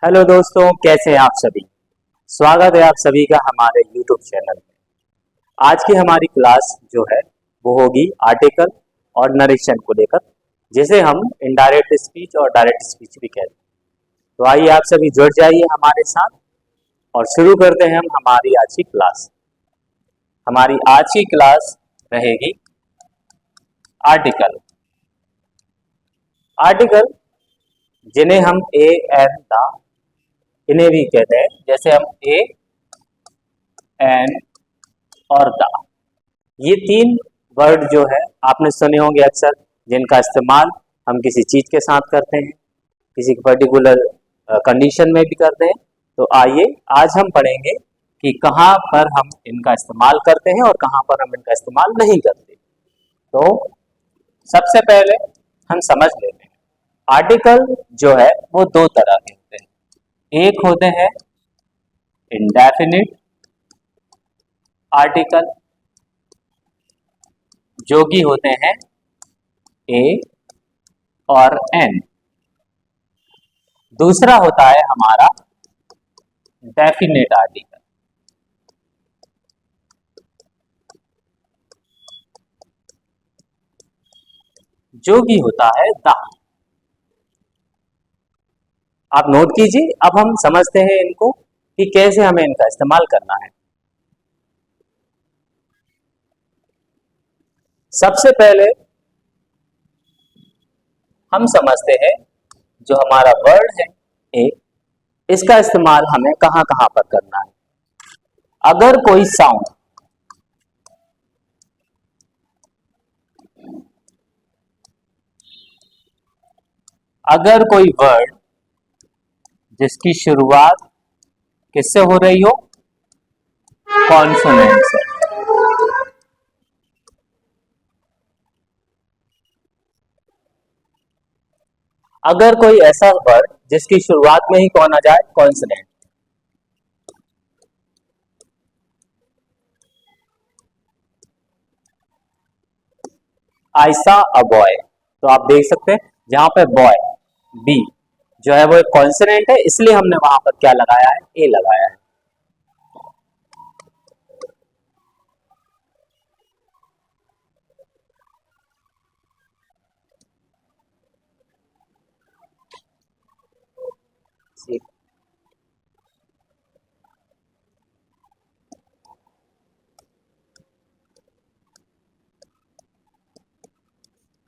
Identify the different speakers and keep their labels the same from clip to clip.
Speaker 1: Hello दोस्तों, कैसे हैं आप सभी। स्वागत है आप सभी का हमारे यूट्यूब चैनल में। आज की हमारी क्लास जो है वो होगी आर्टिकल और नरेशन को लेकर, जिसे हम इनडायरेक्ट स्पीच और डायरेक्ट स्पीच भी कहते हैं। तो आइए आप सभी जुड़ जाइए हमारे साथ और शुरू करते हैं हम हमारी आज की क्लास। हमारी आज की क्लास रहेगी आर्टिकल। आर्टिकल जिन्हें हम ए एन द इन्हें भी कहते हैं, जैसे हम ए एन और द, ये तीन वर्ड जो है आपने सुने होंगे अक्सर, जिनका इस्तेमाल हम किसी चीज के साथ करते हैं, किसी पर्टिकुलर कंडीशन में भी करते हैं। तो आइए आज हम पढ़ेंगे कि कहाँ पर हम इनका इस्तेमाल करते हैं और कहाँ पर हम इनका इस्तेमाल नहीं करते। तो सबसे पहले हम समझ लेते हैं, आर्टिकल जो है वो दो तरह के होते हैं। एक होते हैं इंडेफिनिट आर्टिकल, जो कि होते हैं ए और एन। दूसरा होता है हमारा डेफिनेट आर्टिकल, जो कि होता है द। आप नोट कीजिए, अब हम समझते हैं इनको कि कैसे हमें इनका इस्तेमाल करना है। सबसे पहले हम समझते हैं जो हमारा वर्ड है ए, इसका इस्तेमाल हमें कहां कहां पर करना है। अगर कोई साउंड, अगर कोई वर्ड जिसकी शुरुआत किससे हो रही हो, कॉन्सोनेंट से, अगर कोई ऐसा वर्ड जिसकी शुरुआत में ही कौन आ जाए, कॉन्सोनेंट। आई सा अ बॉय, तो आप देख सकते हैं जहां पे बॉय बी जो है वो एक कॉन्सोनेंट है, इसलिए हमने वहां पर क्या लगाया है, ए लगाया है।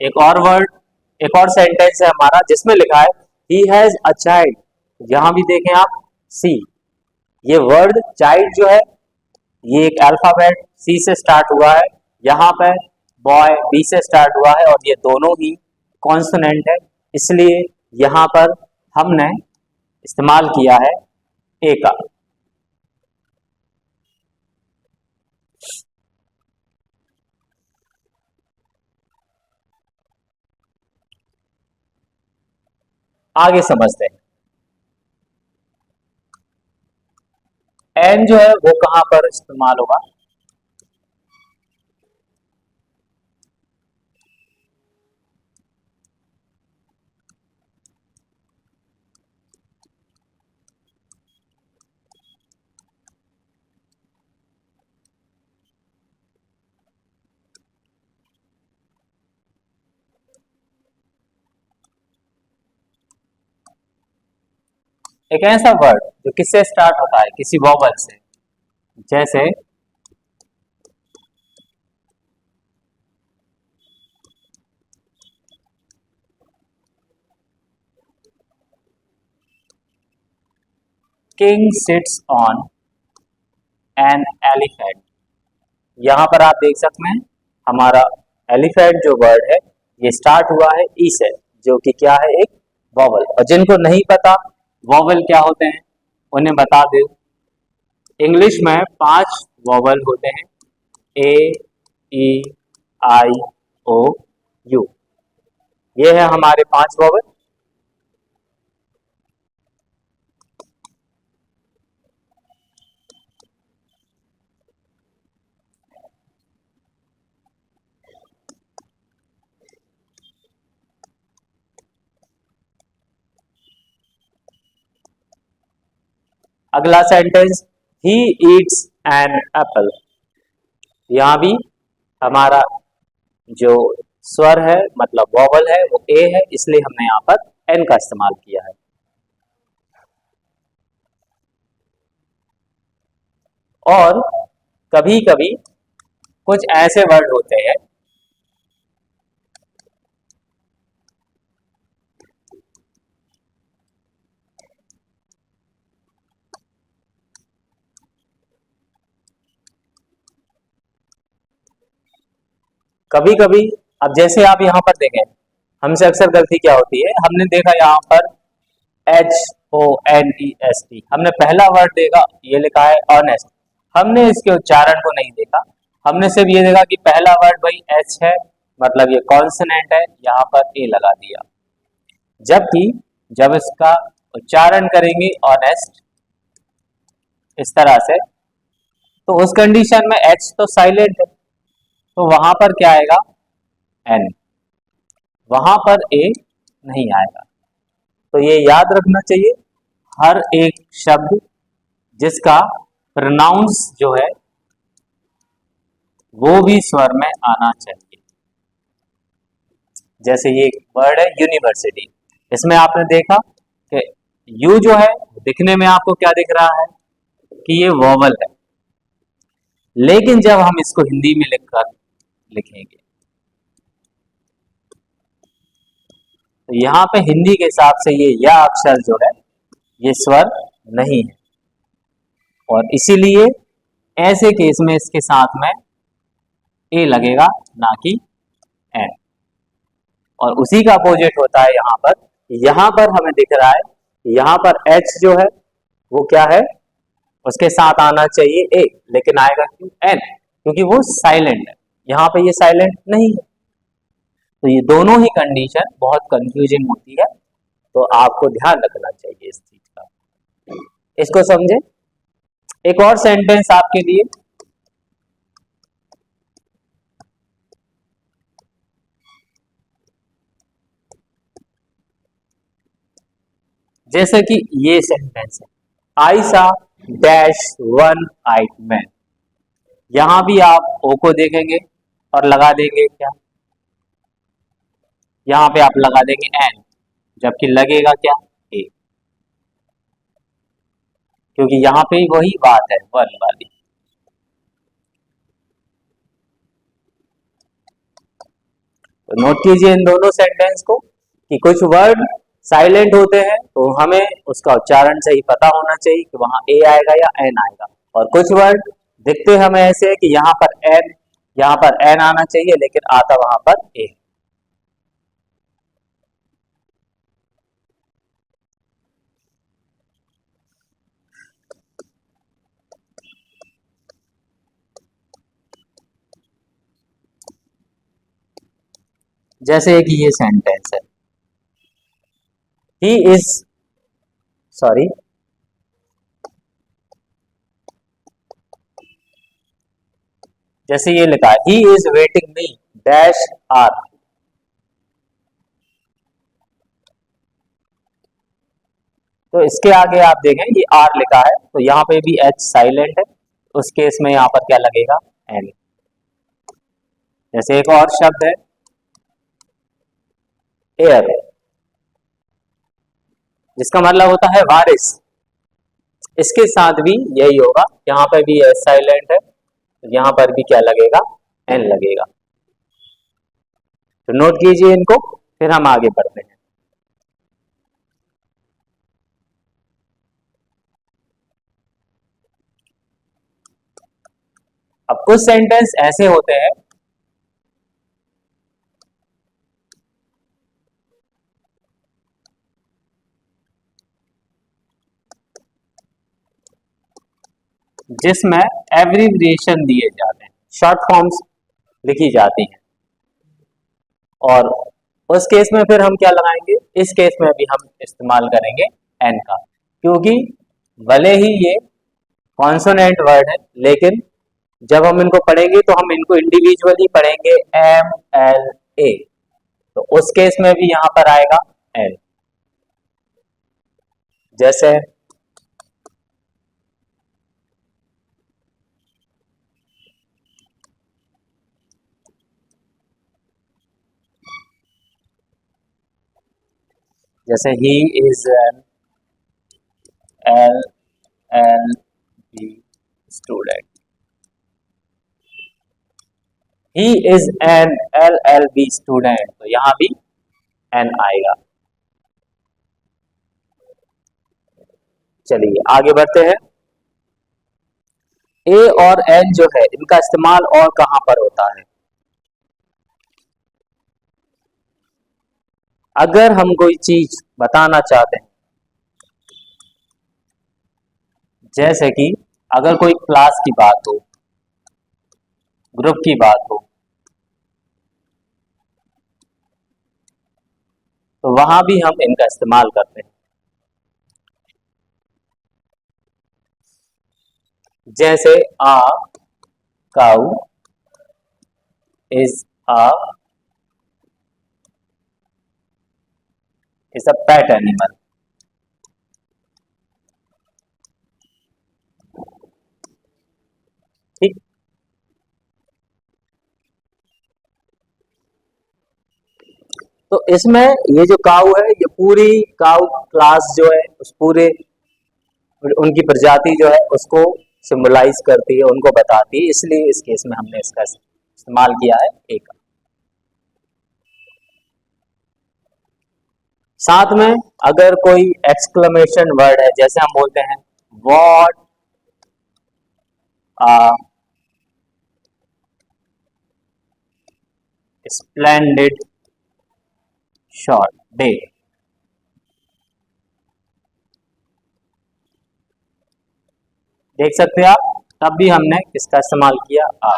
Speaker 1: एक और वर्ड, एक और सेंटेंस है हमारा जिसमें लिखा है ही हैज अ चाइल्ड। यहां भी देखें आप, सी, ये वर्ड चाइल्ड जो है ये एक अल्फाबेट सी से स्टार्ट हुआ है, यहाँ पर बॉय बी से स्टार्ट हुआ है और ये दोनों ही कॉन्सोनेंट है, इसलिए यहाँ पर हमने इस्तेमाल किया है ए का। आगे समझते हैं, एन जो है वो कहां पर इस्तेमाल होगा। एक ऐसा वर्ड जो किससे स्टार्ट होता है, किसी वॉवल से, जैसे king sits on an elephant. यहां पर आप देख सकते हैं हमारा एलिफेंट जो वर्ड है ये स्टार्ट हुआ है ई से, जो कि क्या है, एक वॉवल। और जिनको नहीं पता वॉवल क्या होते हैं उन्हें बता दे, इंग्लिश में 5 वॉवल होते हैं, ए, ई, आई, ओ, यू। ये है हमारे 5 वॉवल। अगला sentence, he eats an apple. यहाँ भी हमारा जो स्वर है मतलब वॉवल है वो ए है, इसलिए हमने यहाँ पर एन का इस्तेमाल किया है। और कभी कभी कुछ ऐसे वर्ड होते हैं कभी कभी, अब जैसे आप यहाँ पर देखें, हमसे अक्सर गलती क्या होती है, हमने देखा यहाँ पर HONEST, हमने पहला वर्ड देखा ये लिखा है ऑनेस्ट, हमने इसके उच्चारण को नहीं देखा, हमने सिर्फ ये देखा कि पहला वर्ड भाई एच है मतलब ये कॉन्सोनेंट है, यहाँ पर ए लगा दिया। जबकि जब इसका उच्चारण करेंगे ऑनेस्ट इस तरह से, तो उस कंडीशन में एच तो साइलेंट है, तो वहां पर क्या आएगा एन, वहां पर ए नहीं आएगा। तो ये याद रखना चाहिए, हर एक शब्द जिसका प्रोनाउंस जो है वो भी स्वर में आना चाहिए। जैसे ये वर्ड है यूनिवर्सिटी, इसमें आपने देखा कि यू जो है दिखने में आपको क्या दिख रहा है कि ये वॉवल है, लेकिन जब हम इसको हिंदी में लिखेंगे तो यहाँ पे हिंदी के हिसाब से ये या अक्षर जो है ये स्वर नहीं है, और इसीलिए ऐसे केस में इसके साथ में ए लगेगा ना कि एन। और उसी का अपोजिट होता है यहाँ पर हमें दिख रहा है यहाँ पर एच जो है वो क्या है, उसके साथ आना चाहिए ए, लेकिन आएगा क्यों एन, क्योंकि वो साइलेंट है, यहाँ पे ये साइलेंट नहीं है। तो ये दोनों ही कंडीशन बहुत कंफ्यूजिंग होती है, तो आपको ध्यान रखना चाहिए इस चीज का, इसको समझे। एक और सेंटेंस आपके लिए, जैसे कि ये सेंटेंस है, आई सा डैश वन आइट मैन। यहां भी आप ओ को देखेंगे और लगा देंगे क्या, यहां पे आप लगा देंगे एन, जबकि लगेगा क्या ए, क्योंकि यहां पे वही बात है वन वाली। तो नोट कीजिए इन दोनों सेंटेंस को कि कुछ वर्ड साइलेंट होते हैं तो हमें उसका उच्चारण सही पता होना चाहिए कि वहां ए आएगा या एन आएगा, और कुछ वर्ड दिखते हमें ऐसे है कि यहाँ पर एन आना चाहिए लेकिन आता वहां पर ए। जैसे कि ये सेंटेंस है, ही इज सॉरी जैसे ये लिखा है he is waiting me dash R, तो इसके आगे आप देखें ये आर लिखा है तो यहाँ पे भी एच साइलेंट है, उस केस में यहाँ पर क्या लगेगा एन। जैसे एक और शब्द है एयर, जिसका मतलब होता है बारिश, इसके साथ भी यही होगा, यहाँ पर भी एच साइलेंट है तो यहाँ पर भी क्या लगेगा एन लगेगा। तो नोट कीजिए इनको, फिर हम आगे बढ़ते हैं। अब कुछ सेंटेंस ऐसे होते हैं जिसमें एब्रिविएशन दिए जाते हैं, शॉर्ट फॉर्म्स लिखी जाती हैं, और उस केस में फिर हम क्या लगाएंगे, इस केस में भी हम इस्तेमाल करेंगे एन का, क्योंकि भले ही ये कॉन्सोनेंट वर्ड है लेकिन जब हम इनको पढ़ेंगे तो हम इनको इंडिविजुअली पढ़ेंगे एम एल ए, तो उस केस में भी यहां पर आएगा एल। जैसे जैसे he is an LLB student, he is an LLB student, तो यहां भी एन आएगा। चलिए आगे बढ़ते हैं। ए और एन जो है इनका इस्तेमाल और कहां पर होता है? अगर हम कोई चीज बताना चाहते हैं, जैसे कि अगर कोई क्लास की बात हो, ग्रुप की बात हो, तो वहां भी हम इनका इस्तेमाल करते हैं। जैसे a cow is a pet animal. ठीक, तो इसमें ये जो काऊ है, ये पूरी काऊ क्लास जो है उस पूरे उनकी प्रजाति जो है उसको सिंबलाइज करती है, उनको बताती है, इसलिए इस केस में हमने इसका इस्तेमाल किया है ए का। साथ में अगर कोई एक्सक्लेमेशन वर्ड है, जैसे हम बोलते हैं what a splendid shot day, देख सकते हैं आप, तब भी हमने किसका इस्तेमाल किया? आ।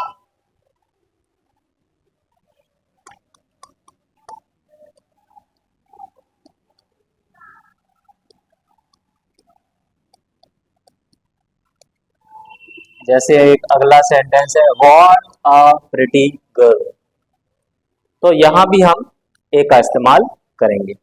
Speaker 1: जैसे एक अगला सेंटेंस है व्हाट अ प्रिटी गर्ल, तो यहां भी हम ए का इस्तेमाल करेंगे।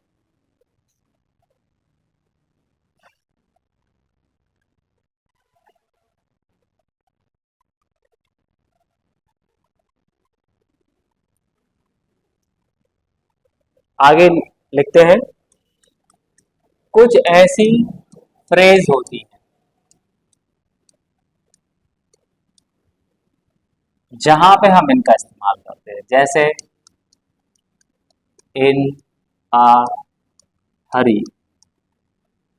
Speaker 1: आगे लिखते हैं, कुछ ऐसी फ्रेज होती है जहां पे हम इनका इस्तेमाल करते हैं, जैसे इन आ हरी,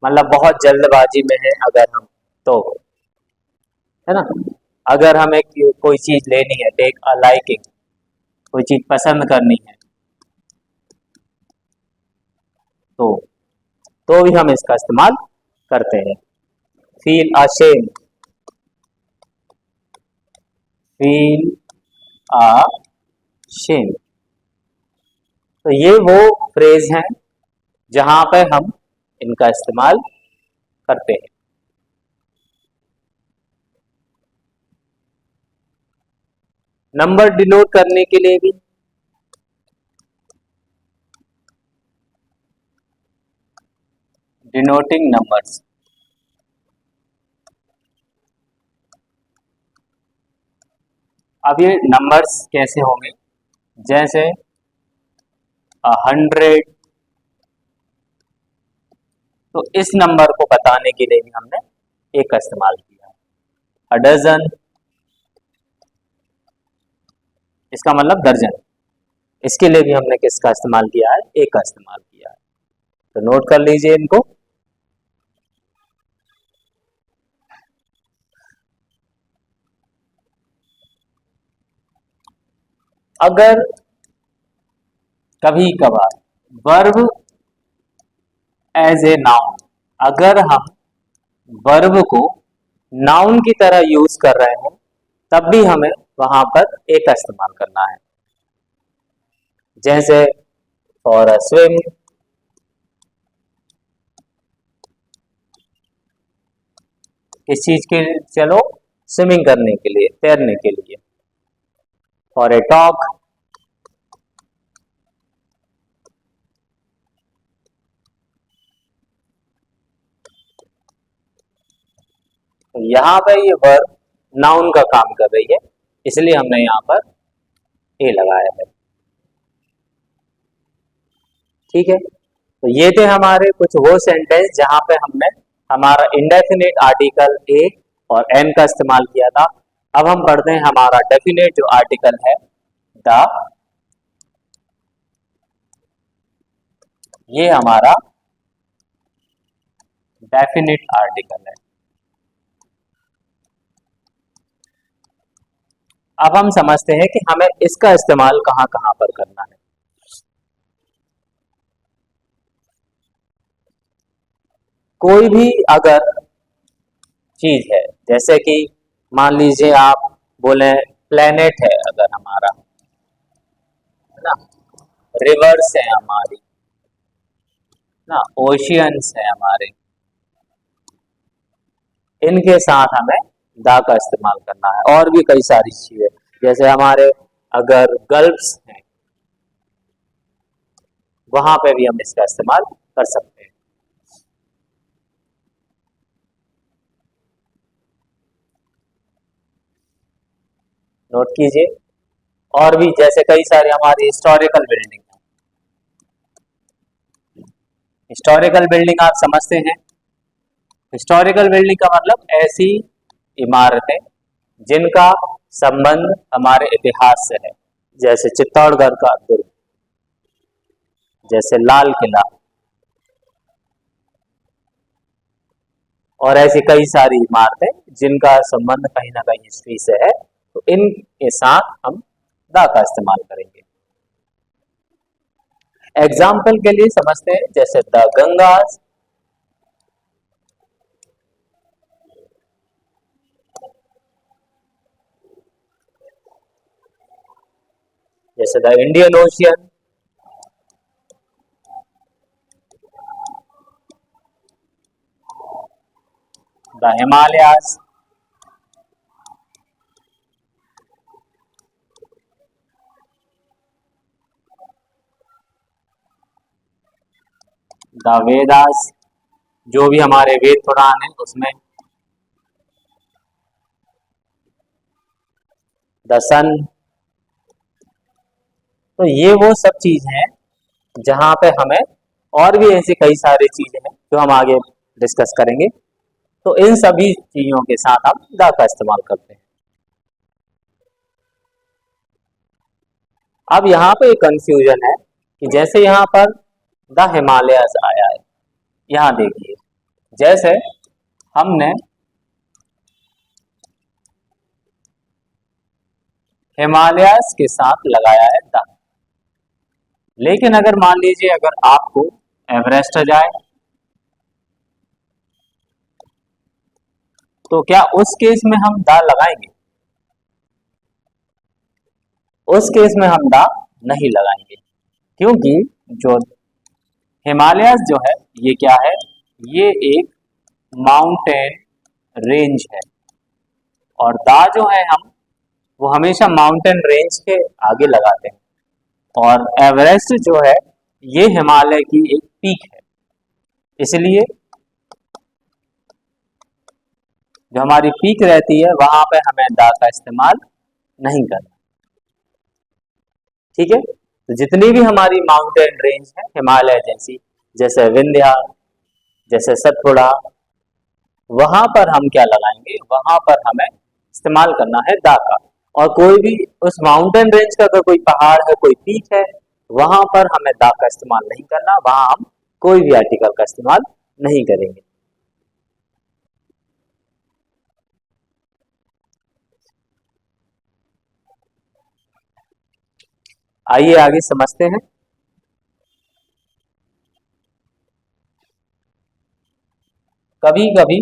Speaker 1: मतलब बहुत जल्दबाजी में है अगर हम, तो है ना, अगर हमें कोई चीज लेनी है, टेक अ लाइकिंग, कोई चीज पसंद करनी है, तो भी हम इसका इस्तेमाल करते हैं। फील अशेम, फील अशेम, तो ये वो फ्रेज हैं जहां पे हम इनका इस्तेमाल करते हैं। नंबर डिनोट करने के लिए भी डिनोटिंग नंबर्स, अब ये नंबर्स कैसे होंगे? जैसे 100, तो इस नंबर को बताने के लिए भी हमने एक का इस्तेमाल किया। अ डजन, इसका मतलब दर्जन, इसके लिए भी हमने किसका इस्तेमाल किया है? एक का इस्तेमाल किया है। तो नोट कर लीजिए इनको। अगर कभी कभार वर्ब एज ए नाउन, अगर हम वर्ब को नाउन की तरह यूज कर रहे हैं, तब भी हमें वहां पर एक का इस्तेमाल करना है। जैसे फॉर अ स्विम, किस चीज के? चलो स्विमिंग करने के लिए, तैरने के लिए। फॉर ए टॉक, तो यहाँ पे ये वर्ब नाउन का काम कर रही है, इसलिए हमने यहाँ पर ए लगाया है। ठीक है, तो ये थे हमारे कुछ वो सेंटेंस जहां पे हमने हमारा इंडेफिनिट आर्टिकल ए और एन का इस्तेमाल किया था। अब हम पढ़ते हैं हमारा डेफिनेट जो आर्टिकल है द। ये हमारा डेफिनिट आर्टिकल है। अब हम समझते हैं कि हमें इसका इस्तेमाल कहां कहां पर करना है। कोई भी अगर चीज है, जैसे कि मान लीजिए आप बोले प्लेनेट है अगर हमारा, है ना, रिवर्स है हमारी, ना, ओशियंस है हमारे, इनके साथ हमें दा का इस्तेमाल करना है। और भी कई सारी चीजें, जैसे हमारे अगर गल्फ्स हैं, वहां पे भी हम इसका इस्तेमाल कर सकते हैं। नोट कीजिए। और भी जैसे कई सारी हमारी हिस्टोरिकल बिल्डिंग है। हिस्टोरिकल बिल्डिंग आप समझते हैं। हिस्टोरिकल बिल्डिंग का मतलब ऐसी इमारतें जिनका संबंध हमारे इतिहास से है, जैसे चित्तौड़गढ़ का दुर्ग, जैसे लाल किला, और ऐसी कई सारी इमारतें जिनका संबंध कहीं ना कहीं हिस्ट्री से है, तो इनके साथ हम द का इस्तेमाल करेंगे। एग्जाम्पल के लिए समझते हैं, जैसे द गंगास, जैसे the Indian ocean, the Himalayas, the Vedas, जो भी हमारे वेद पुराण है उसमें, द सन। तो ये वो सब चीज हैं जहां पे हमें, और भी ऐसी कई सारी चीजें हैं जो हम आगे डिस्कस करेंगे, तो इन सभी चीजों के साथ हम द का इस्तेमाल करते हैं। अब यहाँ पे एक कंफ्यूजन है कि जैसे यहाँ पर द हिमालयस आया है, यहाँ देखिए, जैसे हमने हिमालयस के साथ लगाया है द, लेकिन अगर मान लीजिए अगर आपको एवरेस्ट आ जाए, तो क्या उस केस में हम द लगाएंगे? उस केस में हम द नहीं लगाएंगे, क्योंकि जो हिमालयस जो है ये क्या है, ये एक माउंटेन रेंज है, और दा जो है हम वो हमेशा माउंटेन रेंज के आगे लगाते हैं। और एवरेस्ट जो है ये हिमालय की एक पीक है, इसलिए जो हमारी पीक रहती है वहां पे हमें दा का इस्तेमाल नहीं करना। ठीक है, तो जितनी भी हमारी माउंटेन रेंज है हिमालय जैसी, जैसे विंध्या, जैसे सतपुड़ा, वहां पर हम क्या लगाएंगे, वहां पर हमें इस्तेमाल करना है दा का। और कोई भी उस माउंटेन रेंज का अगर कोई पहाड़ है, कोई पीक है, वहां पर हमें दा का इस्तेमाल नहीं करना, वहां हम कोई भी आर्टिकल का इस्तेमाल नहीं करेंगे। आइए आगे समझते हैं। कभी कभी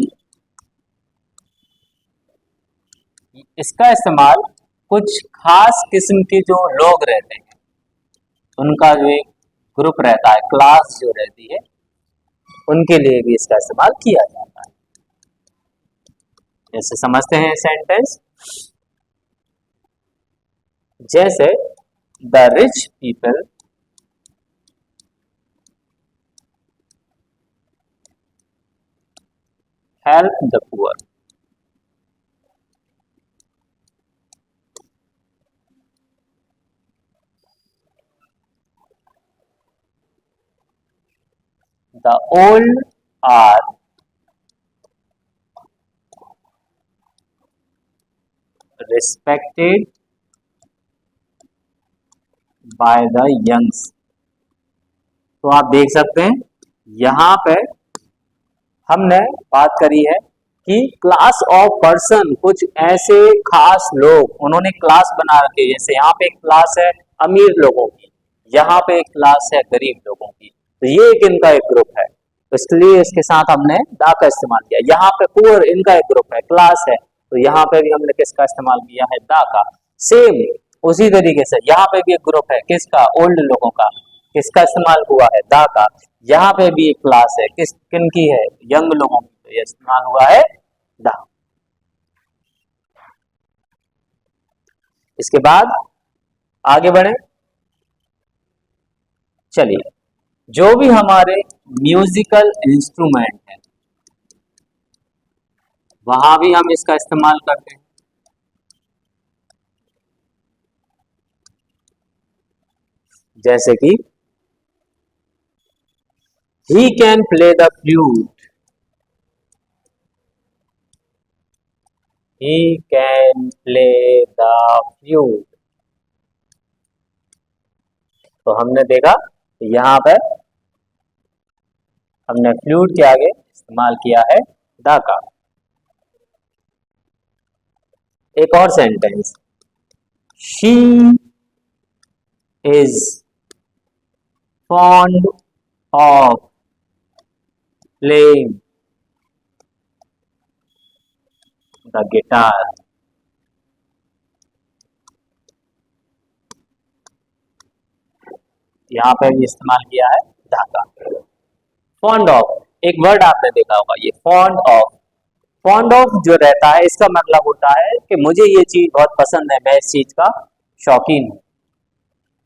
Speaker 1: इसका इस्तेमाल कुछ खास किस्म के जो लोग रहते हैं, उनका जो एक ग्रुप रहता है, क्लास जो रहती है, उनके लिए भी इसका इस्तेमाल किया जाता है। जैसे समझते हैं सेंटेंस, जैसे the rich people help the poor. The old are respected by the youngs. तो आप देख सकते हैं यहां पे हमने बात करी है कि क्लास ऑफ पर्सन, कुछ ऐसे खास लोग उन्होंने क्लास बना रखे, जैसे यहाँ पे एक क्लास है अमीर लोगों की, यहाँ पे एक क्लास है गरीब लोगों की, तो ये एक इनका एक ग्रुप है, तो इसलिए इसके साथ हमने दा का इस्तेमाल किया। यहाँ पे पुअर इनका एक ग्रुप है, क्लास है, तो यहाँ पे भी हमने किसका इस्तेमाल किया है, दा का। सेम उसी तरीके से यहाँ पे भी एक ग्रुप है किसका, ओल्ड लोगों का, किसका इस्तेमाल हुआ है, दा का। यहाँ पे भी एक क्लास है किस किन की है, यंग लोगों की, तो ये इस्तेमाल हुआ है दा। इसके बाद आगे बढ़े, चलिए जो भी हमारे म्यूजिकल इंस्ट्रूमेंट है वहां भी हम इसका इस्तेमाल करते हैं। जैसे कि he can play the flute, he can play the flute। तो हमने देखा यहाँ पर हमने फ्लूट के आगे इस्तेमाल किया है दा का। एक और sentence, she is fond of playing the guitar. यहाँ पे भी इस्तेमाल किया है दा का। फॉन्ड ऑफ, एक वर्ड आपने देखा होगा ये फॉन्ड ऑफ। फॉन्ड ऑफ जो रहता है इसका मतलब होता है कि मुझे ये चीज बहुत पसंद है, मैं इस चीज का शौकीन हूं।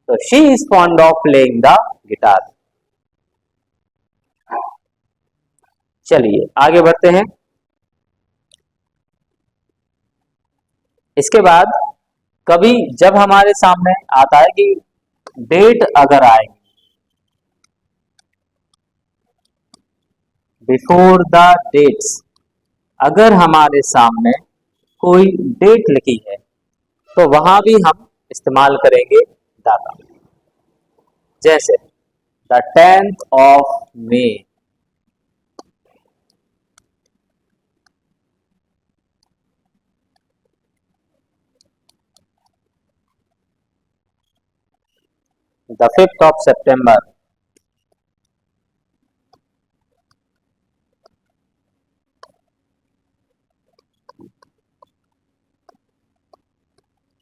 Speaker 1: तो she is fond of playing the guitar. चलिए आगे बढ़ते हैं। इसके बाद कभी जब हमारे सामने आता है कि डेट अगर आएगी, बिफोर द डेट्स, अगर हमारे सामने कोई डेट लिखी है तो वहां भी हम इस्तेमाल करेंगे द का। जैसे the 10th of May, the 5th of September,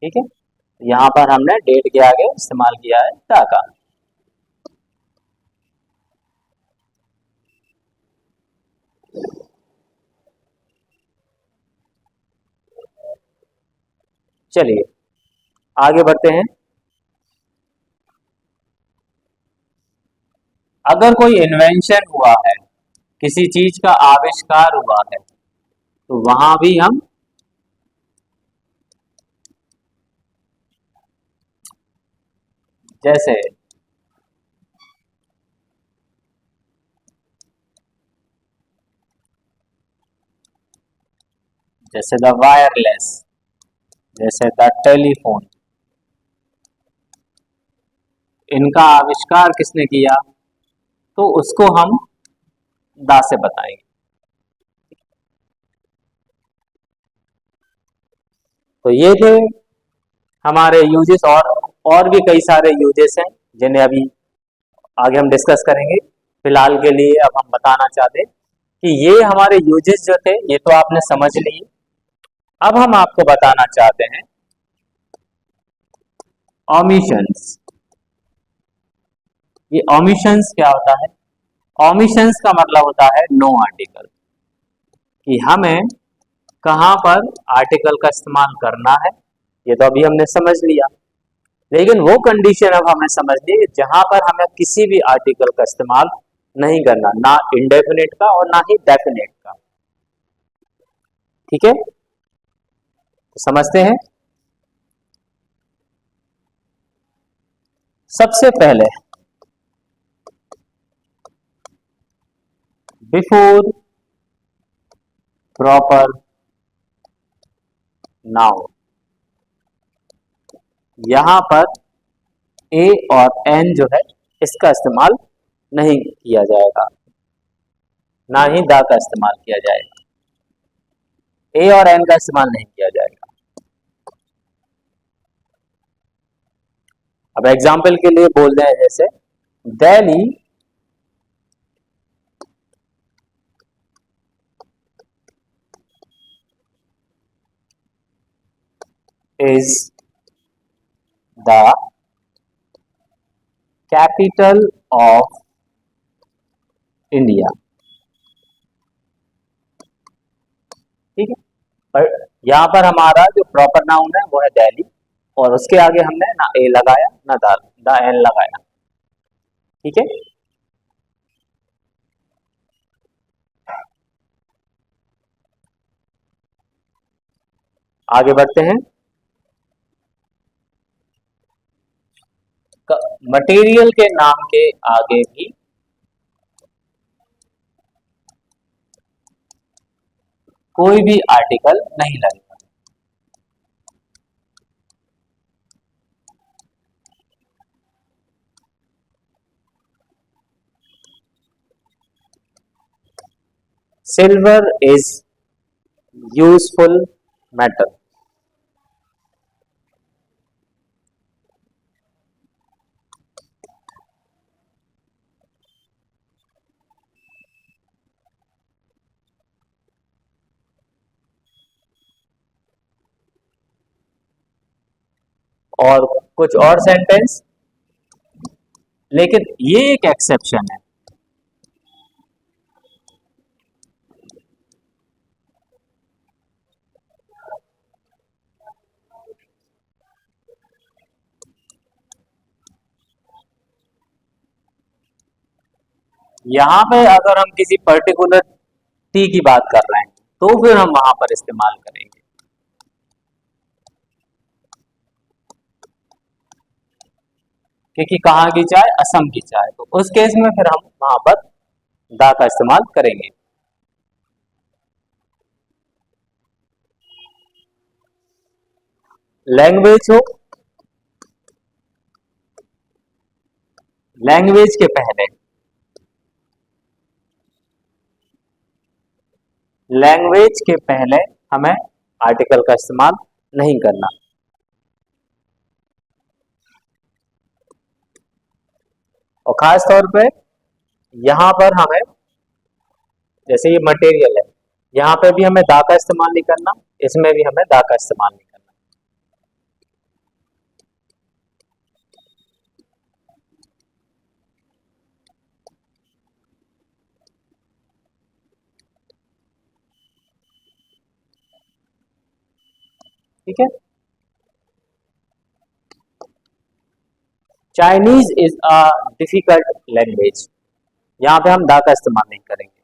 Speaker 1: ठीक है। यहां पर हमने डेट के आगे इस्तेमाल किया है द का। चलिए आगे बढ़ते हैं। अगर कोई इन्वेंशन हुआ है, किसी चीज का आविष्कार हुआ है, तो वहां भी हम जैसे जैसे द वायरलेस, जैसे द टेलीफोन, इनका आविष्कार किसने किया, तो उसको हम दा से बताएंगे। तो ये थे हमारे यूजेस, और भी कई सारे यूजेस हैं जिन्हें अभी आगे हम डिस्कस करेंगे। फिलहाल के लिए अब हम बताना चाहते हैं कि ये हमारे यूजेस जो थे ये तो आपने समझ लिए। अब हम आपको बताना चाहते हैं ओमिशंस। ये ओमिशंस क्या होता है? ओमिशंस का मतलब होता है नो आर्टिकल, कि हमें कहां पर आर्टिकल का इस्तेमाल करना है, ये तो अभी हमने समझ लिया। लेकिन वो कंडीशन अब हमें समझनी है जहां पर हमें किसी भी आर्टिकल का इस्तेमाल नहीं करना, ना इंडेफिनिट का और ना ही डेफिनेट का। ठीक है, तो समझते हैं। सबसे पहले बिफोर प्रॉपर नाउन। यहां पर ए और एन जो है इसका इस्तेमाल नहीं किया जाएगा, ना ही द का इस्तेमाल किया जाएगा। ए और एन का इस्तेमाल नहीं किया जाएगा। अब एग्जाम्पल के लिए बोल रहे हैं, जैसे Delhi is the capital of India. ठीक है, पर यहां पर हमारा जो प्रॉपर नाउन है वो है दिल्ली, और उसके आगे हमने ना ए लगाया ना द एन लगाया। ठीक है, आगे बढ़ते हैं। मटेरियल के नाम के आगे भी कोई भी आर्टिकल नहीं लगेगा। Silver is useful metal. और कुछ और सेंटेंस, लेकिन ये एक एक्सेप्शन है। यहां पे अगर हम किसी पर्टिकुलर टी की बात कर रहे हैं तो फिर हम वहां पर इस्तेमाल करेंगे। क्योंकि कहाँ की चाय, असम की चाय, तो उस केस में फिर हम वहां पर दा का इस्तेमाल करेंगे। लैंग्वेज हो, लैंग्वेज के पहले, लैंग्वेज के पहले हमें आर्टिकल का इस्तेमाल नहीं करना। और खास तौर पे यहां पर हमें, जैसे ये मटेरियल है, यहां पे भी हमें दा का इस्तेमाल नहीं करना, इसमें भी हमें दा का इस्तेमाल नहीं करना। ठीक है, Chinese is a difficult language, यहां पे हम दा का इस्तेमाल नहीं करेंगे।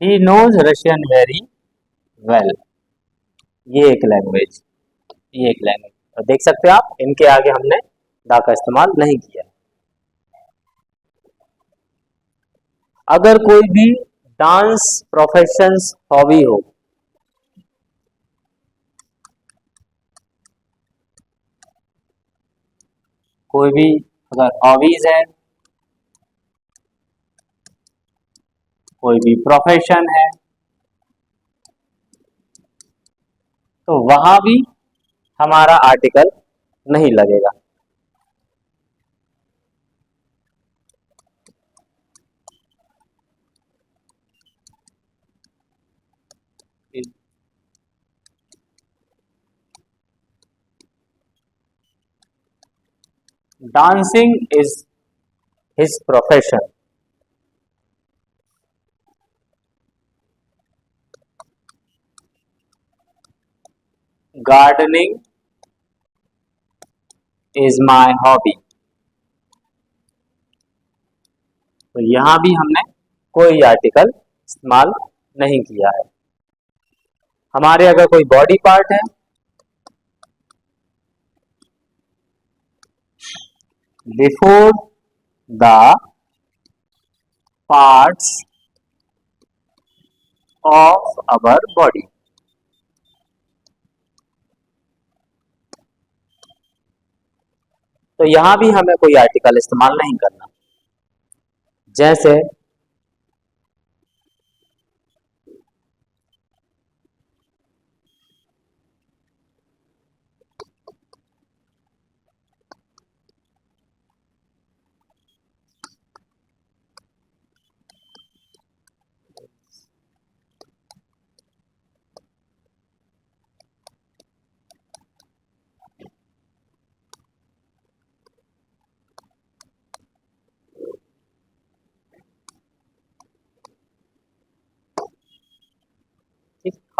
Speaker 1: He knows Russian very well, ये एक लैंग्वेज, ये एक लैंग्वेज, और देख सकते हैं आप इनके आगे हमने दा का इस्तेमाल नहीं किया। अगर कोई भी डांस प्रोफेशंस हॉबी हो, कोई भी अगर हॉबीज है, कोई भी प्रोफेशन है, तो वहां भी हमारा आर्टिकल नहीं लगेगा। Dancing is his profession, gardening is my hobby. तो यहाँ भी हमने कोई आर्टिकल इस्तेमाल नहीं किया है। हमारे अगर कोई बॉडी पार्ट है, before the parts of our body, तो यहां भी हमें कोई आर्टिकल इस्तेमाल नहीं करना। जैसे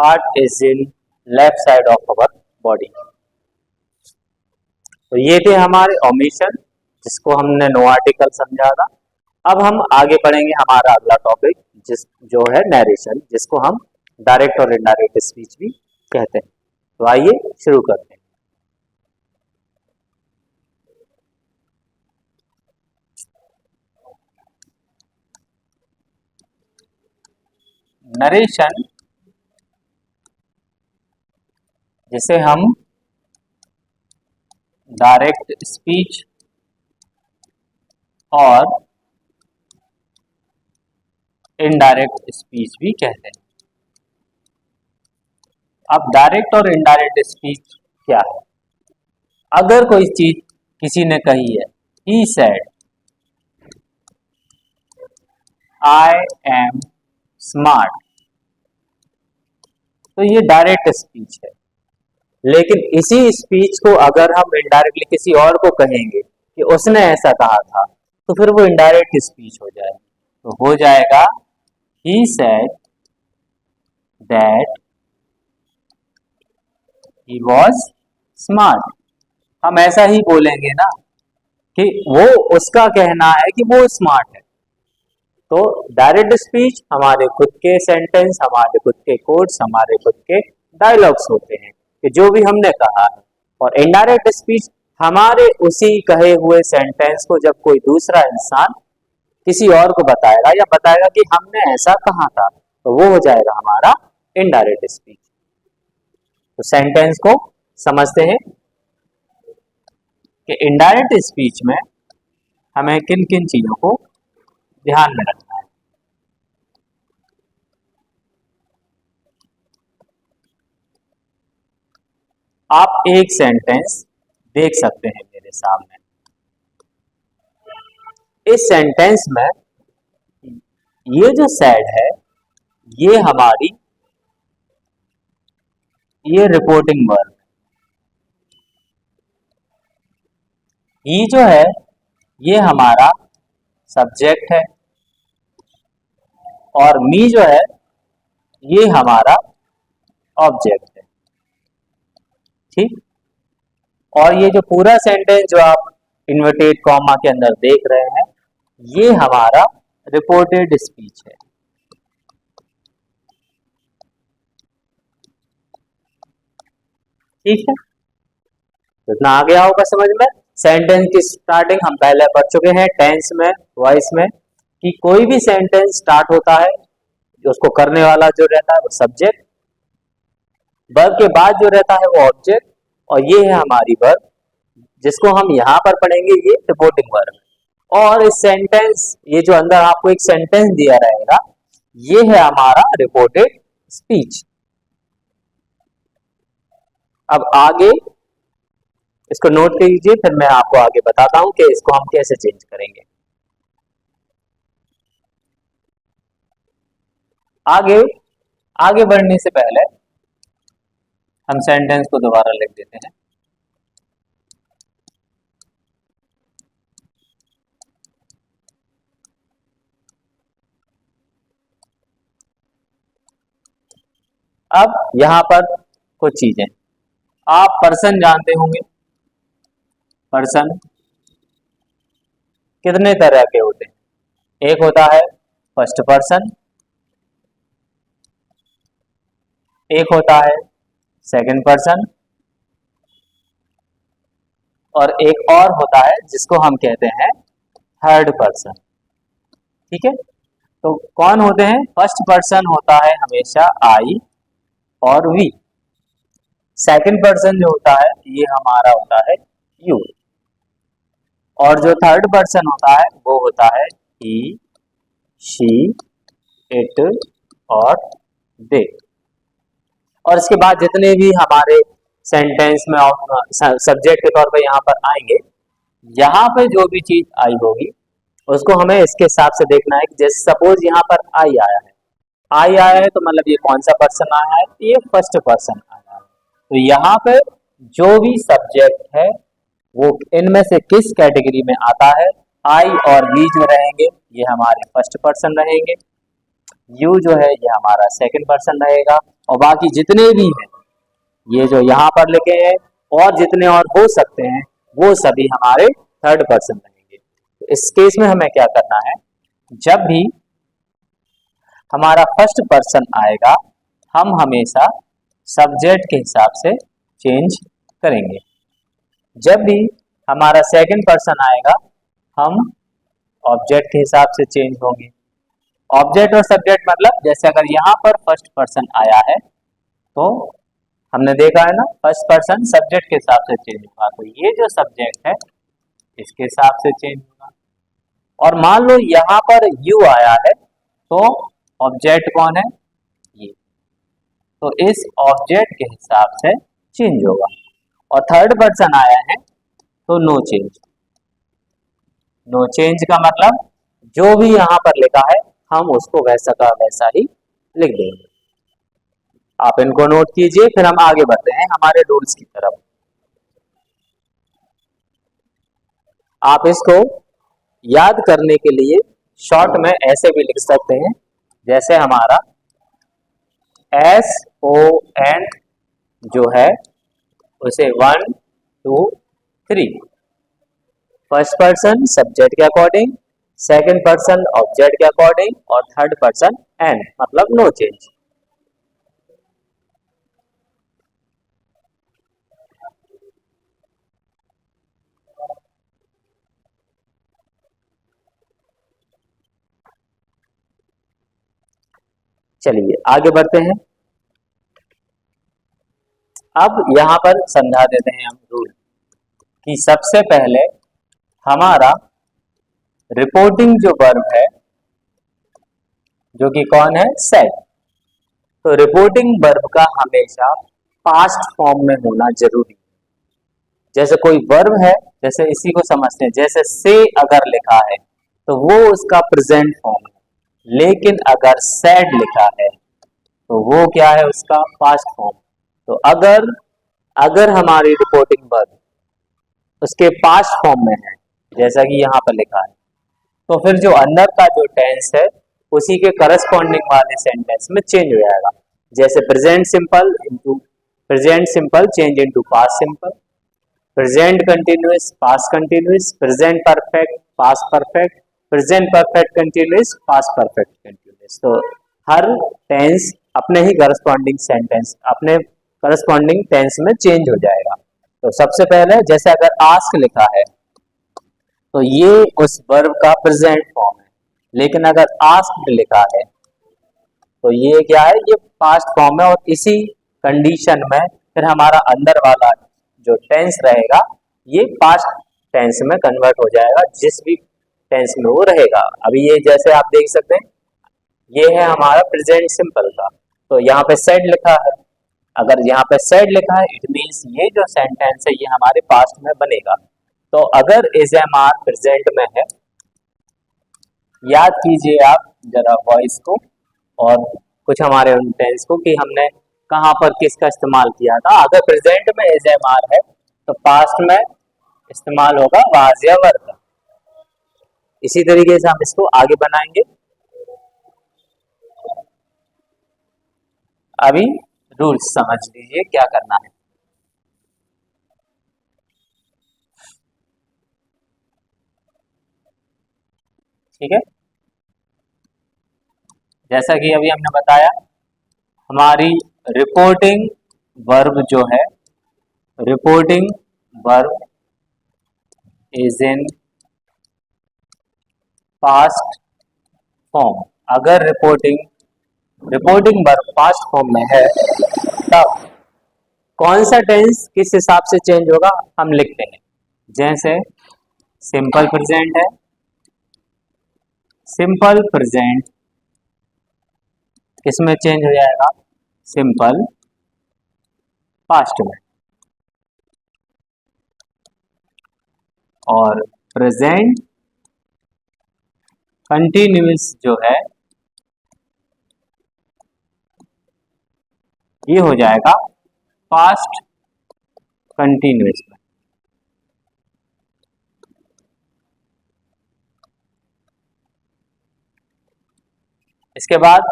Speaker 1: heart is in left side of our body. तो ये थे हमारे ओमिशन, जिसको हमने नो आर्टिकल समझा था। अब हम आगे बढ़ेंगे, हमारा अगला टॉपिक जो है नरेशन, जिसको हम डायरेक्ट और इनडायरेक्ट स्पीच भी कहते हैं। तो आइए शुरू करते हैं। नरेशन, जिसे हम डायरेक्ट स्पीच और इनडायरेक्ट स्पीच भी कहते हैं। अब डायरेक्ट और इनडायरेक्ट स्पीच क्या है? अगर कोई चीज किसी ने कही है, he said I am smart, तो ये डायरेक्ट स्पीच है। लेकिन इसी स्पीच को अगर हम इनडायरेक्टली किसी और को कहेंगे कि उसने ऐसा कहा था, तो फिर वो इनडायरेक्ट स्पीच हो जाएगा। तो हो जाएगा he said that he was smart. हम ऐसा ही बोलेंगे ना कि वो, उसका कहना है कि वो स्मार्ट है। तो डायरेक्ट स्पीच हमारे खुद के सेंटेंस, हमारे खुद के कोट्स, हमारे खुद के डायलॉग्स होते हैं कि जो भी हमने कहा है। और इनडायरेक्ट स्पीच हमारे उसी कहे हुए सेंटेंस को जब कोई दूसरा इंसान किसी और को बताएगा या बताएगा कि हमने ऐसा कहा था, तो वो हो जाएगा हमारा इनडायरेक्ट स्पीच। तो सेंटेंस को समझते हैं कि इनडायरेक्ट स्पीच में हमें किन किन चीजों को ध्यान में रखना है। आप एक सेंटेंस देख सकते हैं मेरे सामने। इस सेंटेंस में ये जो सैड है, ये हमारी ये रिपोर्टिंग वर्ब, ये जो है ये हमारा सब्जेक्ट है, और मी जो है ये हमारा ऑब्जेक्ट है। ठीक, और ये जो पूरा सेंटेंस जो आप इन्वर्टेड कॉमा के अंदर देख रहे हैं, ये हमारा रिपोर्टेड स्पीच है। ठीक है, तो इतना आ गया होगा समझ में। सेंटेंस की स्टार्टिंग हम पहले पढ़ चुके हैं टेंस में, वॉइस में, कि कोई भी सेंटेंस स्टार्ट होता है, जो उसको करने वाला जो रहता है वो सब्जेक्ट, वर्ब के बाद जो रहता है वो ऑब्जेक्ट, और ये है हमारी वर्ब, जिसको हम यहाँ पर पढ़ेंगे, ये रिपोर्टिंग वर्ब। और इस सेंटेंस, ये जो अंदर आपको एक सेंटेंस दिया रहेगा, ये है हमारा रिपोर्टेड स्पीच। अब आगे इसको नोट कीजिए, फिर मैं आपको आगे बताता हूं कि इसको हम कैसे चेंज करेंगे। आगे आगे बढ़ने से पहले हम सेंटेंस को दोबारा लिख देते हैं। अब यहां पर कुछ चीजें, आप पर्सन जानते होंगे। पर्सन कितने तरह के होते हैं? एक होता है फर्स्ट पर्सन, एक होता है सेकंड पर्सन, और एक और होता है जिसको हम कहते हैं थर्ड पर्सन। ठीक है, तो कौन होते हैं? फर्स्ट पर्सन होता है हमेशा आई और वी। सेकंड पर्सन जो होता है ये हमारा होता है यू, और जो थर्ड पर्सन होता है वो होता है ही, शी, इट और दे। और इसके बाद जितने भी हमारे सेंटेंस में सब्जेक्ट के तौर पर यहाँ पर आएंगे, यहाँ पे जो भी चीज आई होगी उसको हमें इसके हिसाब से देखना है कि जैसे सपोज यहाँ पर आई आया है, आई आया है तो मतलब ये कौन सा पर्सन आया है? ये फर्स्ट पर्सन आया है। तो यहाँ पे जो भी सब्जेक्ट है वो इनमें से किस कैटेगरी में आता है? आई और वी जो रहेंगे ये हमारे फर्स्ट पर्सन रहेंगे, यू जो है ये हमारा सेकंड पर्सन रहेगा, और बाकी जितने भी हैं ये जो यहाँ पर लिखे हैं और जितने और हो सकते हैं वो सभी हमारे थर्ड पर्सन रहेंगे। तो इस केस में हमें क्या करना है? जब भी हमारा फर्स्ट पर्सन आएगा हम हमेशा सब्जेक्ट के हिसाब से चेंज करेंगे, जब भी हमारा सेकंड पर्सन आएगा हम ऑब्जेक्ट के हिसाब से चेंज होंगे। ऑब्जेक्ट और सब्जेक्ट मतलब जैसे अगर यहाँ पर फर्स्ट पर्सन आया है तो हमने देखा है ना, फर्स्ट पर्सन सब्जेक्ट के हिसाब से चेंज होगा, तो ये जो सब्जेक्ट है इसके हिसाब से चेंज होगा। और मान लो यहाँ पर यू आया है तो ऑब्जेक्ट कौन है? ये, तो इस ऑब्जेक्ट के हिसाब से चेंज होगा। और थर्ड पर्सन आया है तो नो चेंज। नो चेंज का मतलब जो भी यहाँ पर लिखा है हम उसको वैसा का वैसा ही लिख देंगे। आप इनको नोट कीजिए, फिर हम आगे बढ़ते हैं हमारे रूल्स की तरफ। आप इसको याद करने के लिए शॉर्ट में ऐसे भी लिख सकते हैं, जैसे हमारा SON जो है उसे 1 2 3, फर्स्ट पर्सन सब्जेक्ट के अकॉर्डिंग, सेकंड पर्सन ऑब्जेक्ट के अकॉर्डिंग, और थर्ड पर्सन एन मतलब नो चेंज। चलिए आगे बढ़ते हैं। अब यहां पर समझा देते हैं हम रूल कि सबसे पहले हमारा रिपोर्टिंग जो वर्ब है जो कि कौन है? सेड। तो रिपोर्टिंग वर्ब का हमेशा पास्ट फॉर्म में होना जरूरी है। जैसे कोई वर्ब है, जैसे इसी को समझते हैं, जैसे से अगर लिखा है तो वो उसका प्रेजेंट फॉर्म है, लेकिन अगर सेड लिखा है तो वो क्या है? उसका पास्ट फॉर्म। तो अगर अगर हमारी रिपोर्टिंग वर्ब उसके पास्ट फॉर्म में है जैसा कि यहाँ पर लिखा है, तो फिर जो अंदर का जो टेंस है उसी के करस्पॉन्डिंग वाले सेंटेंस में चेंज हो जाएगा। जैसे present simple change into past simple, present continuous past continuous, present perfect past perfect, present perfect continuous past perfect continuous. तो हर टेंस अपने ही करस्पॉन्डिंग सेंटेंस अपने करस्पॉन्डिंग टेंस में चेंज हो जाएगा। तो सबसे पहले जैसे अगर आस्क लिखा है तो ये उस वर्ब का प्रेजेंट फॉर्म है, लेकिन अगर आस्क्ड लिखा है तो ये क्या है? ये पास्ट फॉर्म है, और इसी कंडीशन में फिर हमारा अंदर वाला जो टेंस रहेगा ये पास्ट टेंस में कन्वर्ट हो जाएगा, जिस भी टेंस में वो रहेगा। अभी ये जैसे आप देख सकते हैं ये है हमारा प्रेजेंट सिंपल का, तो यहाँ पे सेड लिखा है। अगर यहाँ पे सेड लिखा है इट मीन्स ये जो सेंटेंस है ये हमारे पास्ट में बनेगा। तो अगर एसएमआर प्रेजेंट में है, याद कीजिए आप जरा वॉइस को और कुछ हमारे उन टेंस को कि हमने कहाँ पर किसका इस्तेमाल किया था। अगर प्रेजेंट में एसएमआर है तो पास्ट में इस्तेमाल होगा वाज या वर का। इसी तरीके से हम इसको आगे बनाएंगे। अभी रूल्स समझ लीजिए क्या करना है। ठीक है, जैसा कि अभी हमने बताया, हमारी रिपोर्टिंग वर्ब जो है, reporting verb is in past form. अगर रिपोर्टिंग वर्ब पास्ट फॉर्म में है तब कौन सा टेंस किस हिसाब से चेंज होगा हम लिखते हैं। जैसे सिंपल प्रेजेंट है, सिंपल प्रेजेंट किसमें चेंज हो जाएगा, सिंपल पास्ट में। और प्रेजेंट कंटिन्यूअस जो है ये हो जाएगा पास्ट कंटिन्यूअस में। इसके बाद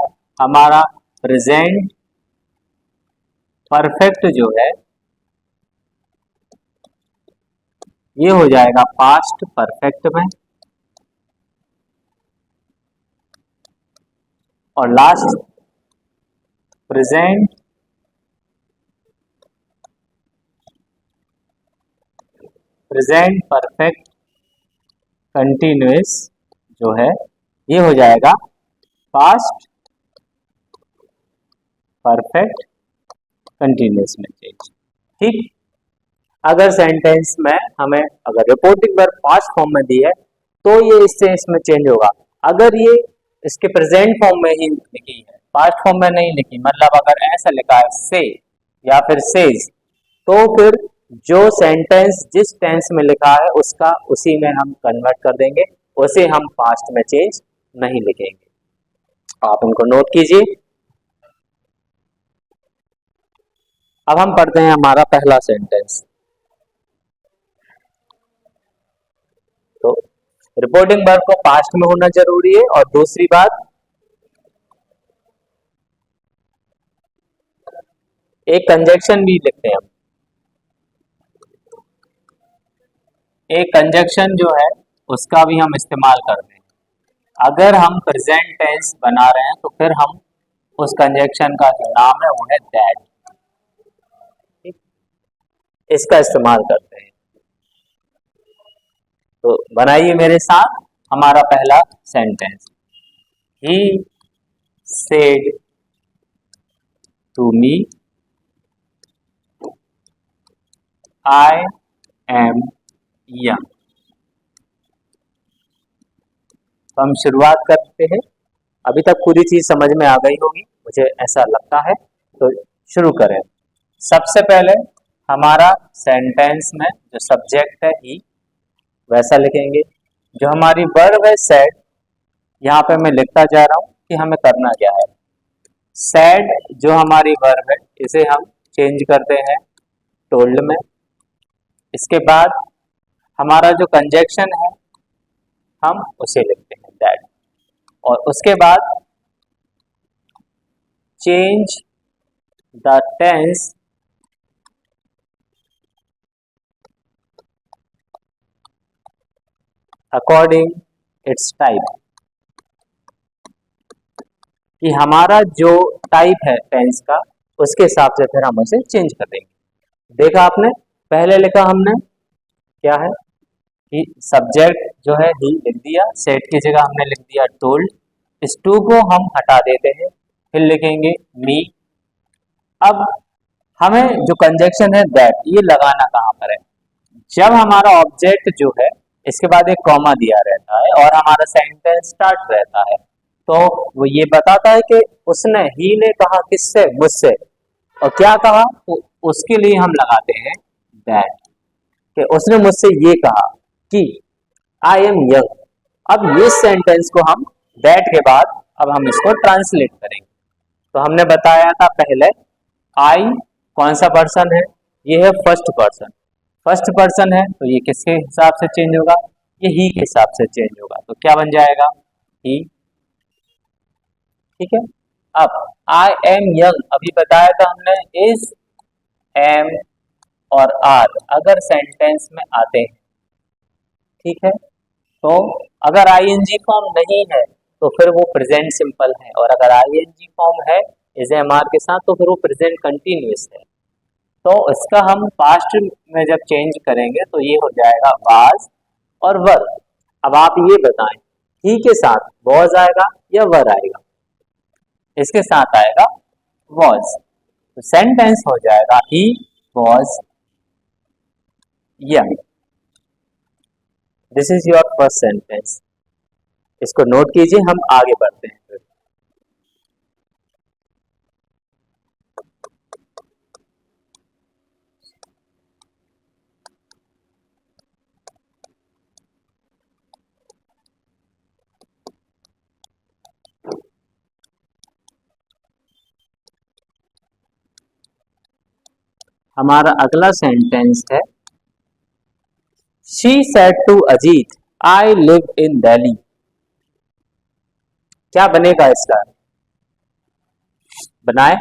Speaker 1: हमारा प्रेजेंट परफेक्ट जो है ये हो जाएगा पास्ट परफेक्ट में। और लास्ट प्रेजेंट परफेक्ट कंटिन्यूअस जो है ये हो जाएगा पास्ट परफेक्ट कंटिन्यूअस में चेंज। ठीक, अगर सेंटेंस में हमें अगर रिपोर्टिंग वर्ब पास्ट फॉर्म में दी है तो ये इससे इसमें चेंज होगा। अगर ये इसके प्रेजेंट फॉर्म में ही लिखी है, पास्ट फॉर्म में नहीं लिखी, मतलब अगर ऐसा लिखा है से या फिर सेज, तो फिर जो सेंटेंस जिस टेंस में लिखा है उसका उसी में हम कन्वर्ट कर देंगे, उसे हम पास्ट में चेंज नहीं लिखेंगे। आप इनको नोट कीजिए। अब हम पढ़ते हैं हमारा पहला सेंटेंस। तो रिपोर्टिंग वर्ब को पास्ट में होना जरूरी है। और दूसरी बात, एक कंजक्शन भी लिखते हैं हम। एक कंजक्शन जो है उसका भी हम इस्तेमाल करते हैं। अगर हम प्रेजेंट टेंस बना रहे हैं तो फिर हम उस कंजक्शन का जो नाम है वो है दैट, इसका इस्तेमाल करते हैं। तो बनाइए मेरे साथ हमारा पहला sentence. He said to me I am young. तो हम शुरुआत करते हैं। अभी तक पूरी चीज समझ में आ गई होगी, मुझे ऐसा लगता है। तो शुरू करें। सबसे पहले हमारा सेंटेंस में जो सब्जेक्ट है ही, वैसा लिखेंगे। जो हमारी वर्ब है सैड, यहाँ पे मैं लिखता जा रहा हूँ कि हमें करना क्या है। सैड जो हमारी वर्ब है इसे हम चेंज करते हैं टोल्ड में। इसके बाद हमारा जो कंजक्शन है हम उसे लिखते हैं दैट। और उसके बाद change the tense according its type, कि हमारा जो टाइप है टेंस का उसके हिसाब से फिर हम उसे चेंज कर देंगे। देखा आपने, पहले लिखा हमने क्या है कि सब्जेक्ट जो है ही लिख दिया, सेट की जगह हमने लिख दिया टोल्ड। इस टू को हम हटा देते हैं, फिर लिखेंगे मी। अब हमें जो कंजक्शन है दैट, ये लगाना कहाँ पर है। जब हमारा ऑब्जेक्ट जो है इसके बाद एक कॉमा दिया रहता है और हमारा सेंटेंस स्टार्ट रहता है, तो वो ये बताता है कि उसने, ही ने कहा किससे, मुझसे, और क्या कहा, तो उसके लिए हम लगाते हैं दैट, कि उसने मुझसे ये कहा कि आई एम यंग। अब ये सेंटेंस को हम दैट के बाद अब हम इसको ट्रांसलेट करेंगे। तो हमने बताया था पहले आई कौन सा पर्सन है, ये है फर्स्ट पर्सन। फर्स्ट पर्सन है तो ये किसके हिसाब से चेंज होगा, ये ही के हिसाब से चेंज होगा। तो क्या बन जाएगा, ही। ठीक है। अब आई एम यंग, अभी बताया था हमने इज, एम और आर अगर सेंटेंस में आते हैं, ठीक है, तो अगर आईएनजी फॉर्म नहीं है तो फिर वो प्रेजेंट सिंपल है, और अगर आईएनजी फॉर्म है इज एम आर के साथ तो फिर वो प्रेजेंट कंटिन्यूअस है। तो इसका हम पास्ट में जब चेंज करेंगे तो ये हो जाएगा वाज और वर। अब आप ये बताएं, ही के साथ वॉज आएगा या वर आएगा? इसके साथ आएगा वॉज, तो सेंटेंस हो जाएगा he was young. This is your first sentence. इसको नोट कीजिए, हम आगे बढ़ते हैं। हमारा अगला सेंटेंस है she said to Ajit I live in Delhi. क्या बनेगा इसका? बनाए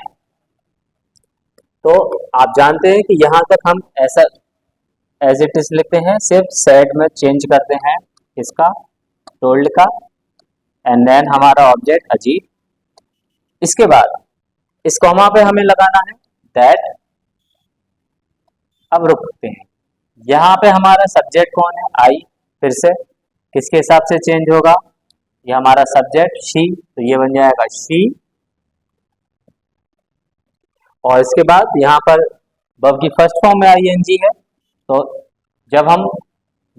Speaker 1: तो आप जानते हैं कि यहां तक हम ऐसा एज इट इज लिखते हैं, सिर्फ सेड में चेंज करते हैं इसका टोल्ड का, एंड देन हमारा ऑब्जेक्ट अजीत। इसके बाद इस कॉमा पे हमें लगाना है दैट। अब रुकते हैं, यहाँ पे हमारा सब्जेक्ट कौन है? आई। फिर से किसके हिसाब से चेंज होगा? ये हमारा सब्जेक्ट शी, तो ये बन जाएगा शी। और इसके बाद यहाँ पर वर्ब की फर्स्ट फॉर्म में आईएनजी है, तो जब हम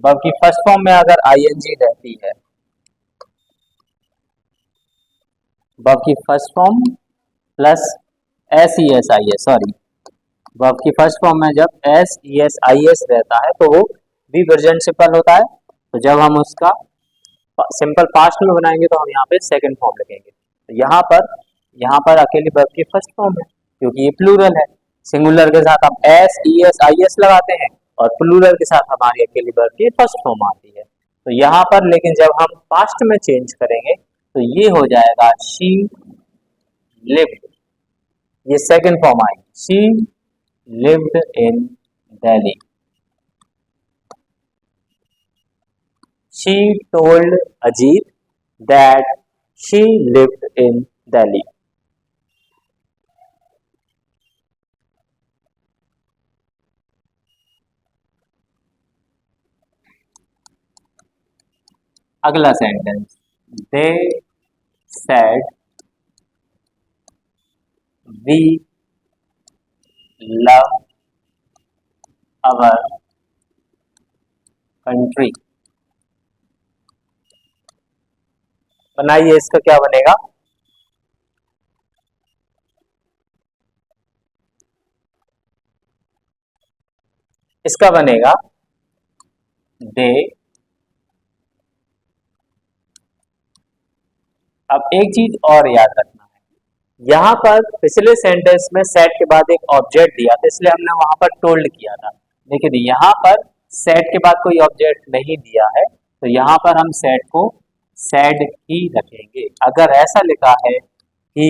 Speaker 1: वर्ब की फर्स्ट फॉर्म में अगर आईएनजी रहती है, वर्ब की first form plus S E S I S, sorry, verb की फर्स्ट फॉर्म में जब S E S I S रहता है तो वो भी प्रेजेंट सिंपल होता है। तो जब हम उसका सिंपल पास्ट में बनाएंगे तो हम यहाँ पे सेकंड फॉर्म लिखेंगे। तो यहाँ पर अकेली वर्ब की फर्स्ट फॉर्म है, क्योंकि ये प्लूरल है। सिंगुलर के साथ हम S E S I S लगाते हैं, और प्लूरल के साथ हमारी अकेली वर्ब की फर्स्ट फॉर्म आती है। तो यहाँ पर लेकिन जब हम पास्ट में चेंज करेंगे तो ये हो जाएगा शी लिव्ड, ये सेकंड फॉर्म आएगी, she lived in Delhi. She told Ajit that she lived in Delhi. अगला sentence, they said we love our country। बनाइए, इसका क्या बनेगा? इसका बनेगा दे। अब एक चीज और याद रखना है, यहाँ पर पिछले सेंटेंस में सेट के बाद एक ऑब्जेक्ट दिया था, इसलिए हमने वहां पर टोल्ड किया था। लेकिन यहाँ पर सेट के बाद कोई ऑब्जेक्ट नहीं दिया है, तो यहाँ पर हम सेट को सेड ही रखेंगे। अगर ऐसा लिखा है ही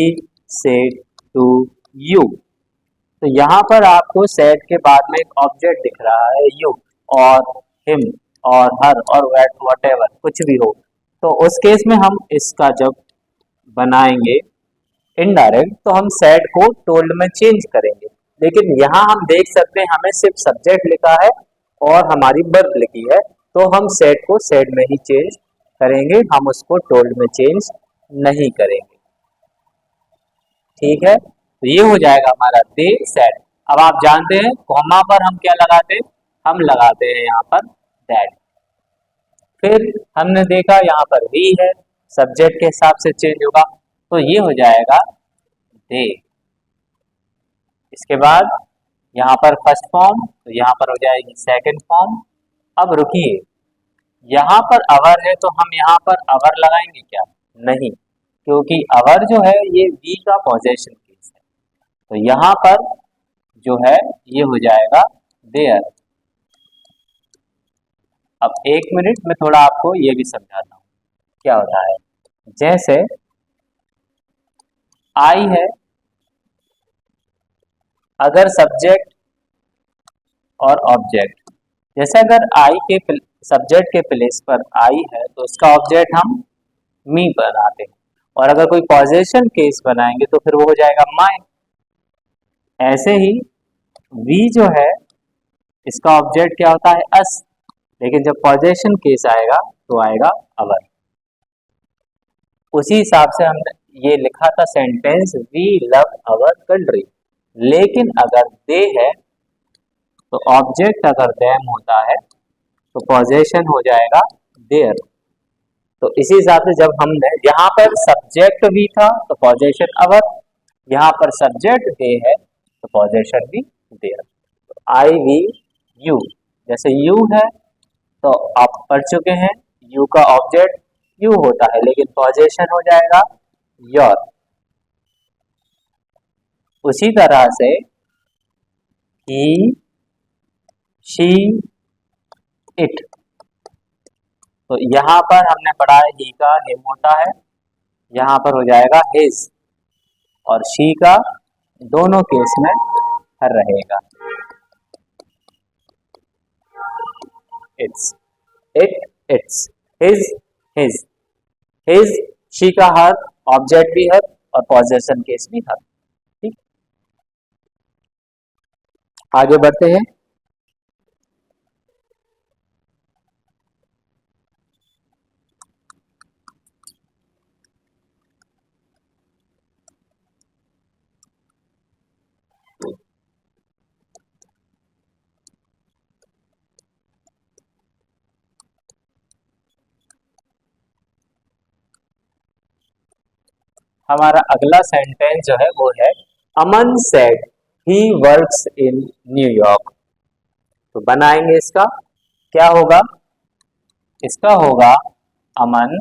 Speaker 1: सेड टू यू, तो यहाँ पर आपको सेड के बाद में एक ऑब्जेक्ट दिख रहा है यू, और हिम और हर और व्हाटएवर कुछ भी हो, तो उस केस में हम इसका जब बनाएंगे इनडायरेक्ट तो हम सेड को टोल्ड में चेंज करेंगे। लेकिन यहाँ हम देख सकते हैं हमें सिर्फ सब्जेक्ट लिखा है और हमारी वर्ब लिखी है, तो हम सेड को सेड में ही चेंज करेंगे, हम उसको टोल्ड में चेंज नहीं करेंगे। ठीक है, तो ये हो जाएगा हमारा दे सेड। अब आप जानते हैं कॉमा पर हम क्या लगाते हैं? हम लगाते हैं यहाँ पर दैट। फिर हमने देखा यहाँ पर वी है, सब्जेक्ट के हिसाब से चेंज होगा, तो ये हो जाएगा दे। इसके बाद यहाँ पर फर्स्ट फॉर्म, तो यहाँ पर हो जाएगी सेकंड फॉर्म। अब रुकिए, यहाँ पर अवर है तो हम यहाँ पर अवर लगाएंगे क्या? नहीं, क्योंकि अवर जो है ये वी का पॉजेशन केस है, तो यहाँ पर जो है ये हो जाएगा देयर। अब एक मिनट में थोड़ा आपको ये भी समझाता हूँ क्या होता है। जैसे आई है, अगर सब्जेक्ट और ऑब्जेक्ट, जैसे अगर आई के सब्जेक्ट के प्लेस पर आई है तो उसका ऑब्जेक्ट हम मी बनाते हैं। और अगर कोई पॉजेशन केस बनाएंगे तो फिर वो हो जाएगा माय। ऐसे ही वी जो है इसका ऑब्जेक्ट क्या होता है अस, लेकिन जब पॉजेशन केस आएगा तो आएगा अवर। उसी हिसाब से हमने ये लिखा था sentence we love our country, लेकिन अगर दे है तो ऑब्जेक्ट अगर देम होता है तो पॉजेशन हो जाएगा देयर। तो इसी हिसाब से जब हमने यहाँ पर सब्जेक्ट भी था तो पॉजेशन अवर, यहाँ पर सब्जेक्ट दे है तो पॉजेशन भी देयर। आई वी यू, जैसे यू है तो आप पढ़ चुके हैं यू का ऑब्जेक्ट यू होता है, लेकिन पॉजेशन हो जाएगा योर। उसी तरह से ही शी इट, तो यहाँ पर हमने पढ़ा है ही का हिम होता है, यहाँ पर हो जाएगा हिज, और शी का दोनों केस में हर रहेगा। It's, it it's, his his, his she का हर, ऑब्जेक्ट भी हर और पॉजेशन केस भी हर। ठीक, आगे बढ़ते हैं। हमारा अगला सेंटेंस जो है वो है Aman said he works in New York. तो बनाएंगे इसका, क्या होगा, इसका होगा Aman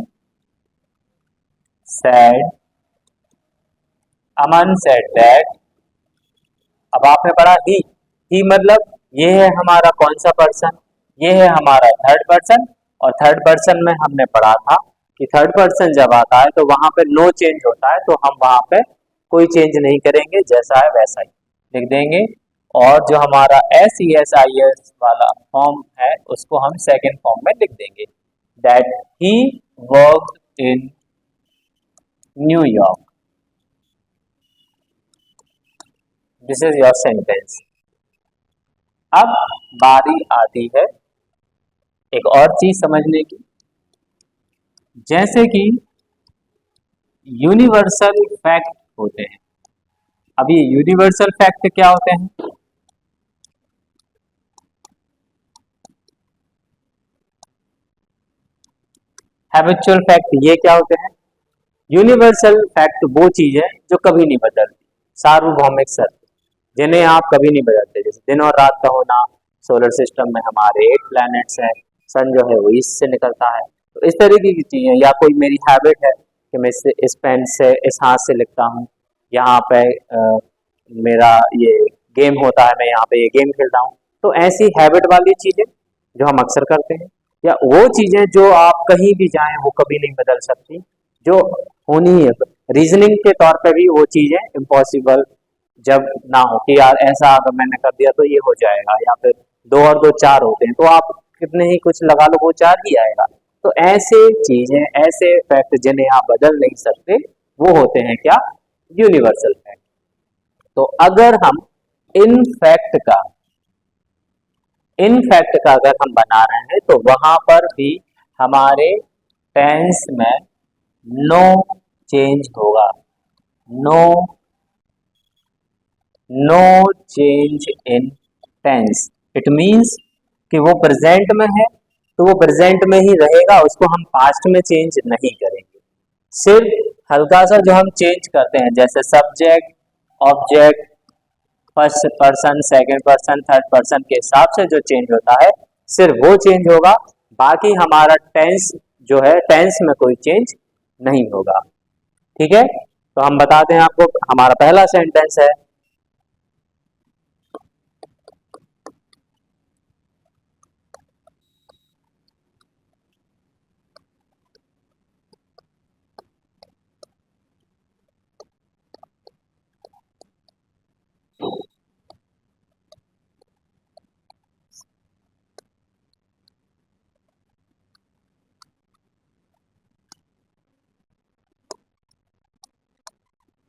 Speaker 1: said, Aman said that. अब आपने पढ़ा ही मतलब ये है हमारा कौन सा पर्सन, ये है हमारा थर्ड पर्सन। और थर्ड पर्सन में हमने पढ़ा था कि थर्ड पर्सन जब आता है तो वहां पे नो चेंज होता है, तो हम वहां पे कोई चेंज नहीं करेंगे, जैसा है वैसा ही लिख देंगे। और जो हमारा SESIS वाला फॉर्म है उसको हम सेकेंड फॉर्म में लिख देंगे, that he work in New York. This is your sentence. अब बारी आती है एक और चीज समझने की, जैसे कि यूनिवर्सल फैक्ट होते हैं। अब ये यूनिवर्सल फैक्ट क्या होते हैं, हैबिचुअल फैक्ट ये क्या होते हैं। यूनिवर्सल फैक्ट वो चीज है जो कभी नहीं बदलती, सार्वभौमिक सत्य जिन्हें आप कभी नहीं बदलते, जैसे दिन और रात का होना, सोलर सिस्टम में हमारे 8 प्लैनेट्स हैं, सन जो है वो ईस्ट से निकलता है। तो इस तरीके की चीजें, या कोई मेरी हैबिट है कि मैं इस पेन से इस हाथ से लिखता हूँ, यहाँ पे मेरा ये गेम होता है, मैं यहाँ पे ये गेम खेलता हूँ। तो ऐसी हैबिट वाली चीजें जो हम अक्सर करते हैं, या वो चीजें जो आप कहीं भी जाएं वो कभी नहीं बदल सकती, जो होनी है, रीजनिंग के तौर पे भी वो चीजें इम्पॉसिबल जब ना हो कि यार ऐसा अगर मैंने कर दिया तो ये हो जाएगा, या फिर 2 और 2 4 होते हैं तो आप कितने ही कुछ लगा लो वो 4 ही आएगा। तो ऐसे चीजें, ऐसे फैक्ट जिन्हें आप बदल नहीं सकते वो होते हैं क्या, यूनिवर्सल फैक्ट। तो अगर हम इन फैक्ट का इन फैक्ट का अगर हम बना रहे हैं तो वहां पर भी हमारे टेंस में नो चेंज होगा, no no change in tense. It means कि वो प्रेजेंट में है तो वो प्रेजेंट में ही रहेगा, उसको हम पास्ट में चेंज नहीं करेंगे। सिर्फ हल्का सा जो हम चेंज करते हैं, जैसे subject object first person second person third person के हिसाब से जो चेंज होता है सिर्फ वो चेंज होगा, बाकी हमारा टेंस जो है टेंस में कोई चेंज नहीं होगा। ठीक है, तो हम बताते हैं आपको, हमारा पहला सेंटेंस है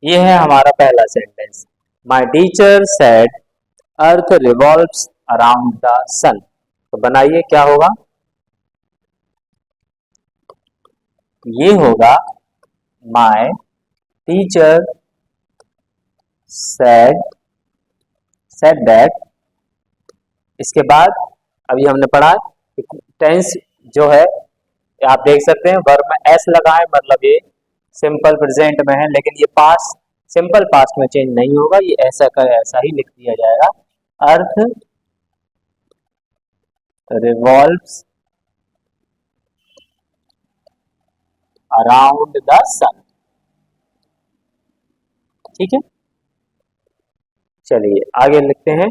Speaker 1: ये है हमारा पहला sentence, my teacher said earth revolves around the sun. तो बनाइए क्या होगा, ये होगा माई टीचर सेड दैट। इसके बाद अभी हमने पढ़ा टेंस जो है आप देख सकते हैं वर्ब में एस लगाए, मतलब ये सिंपल प्रेजेंट में है, लेकिन ये पास्ट सिंपल पास्ट में चेंज नहीं होगा, ये ऐसा का ऐसा ही लिख दिया जाएगा। Earth revolves around the sun. ठीक है, चलिए आगे लिखते हैं।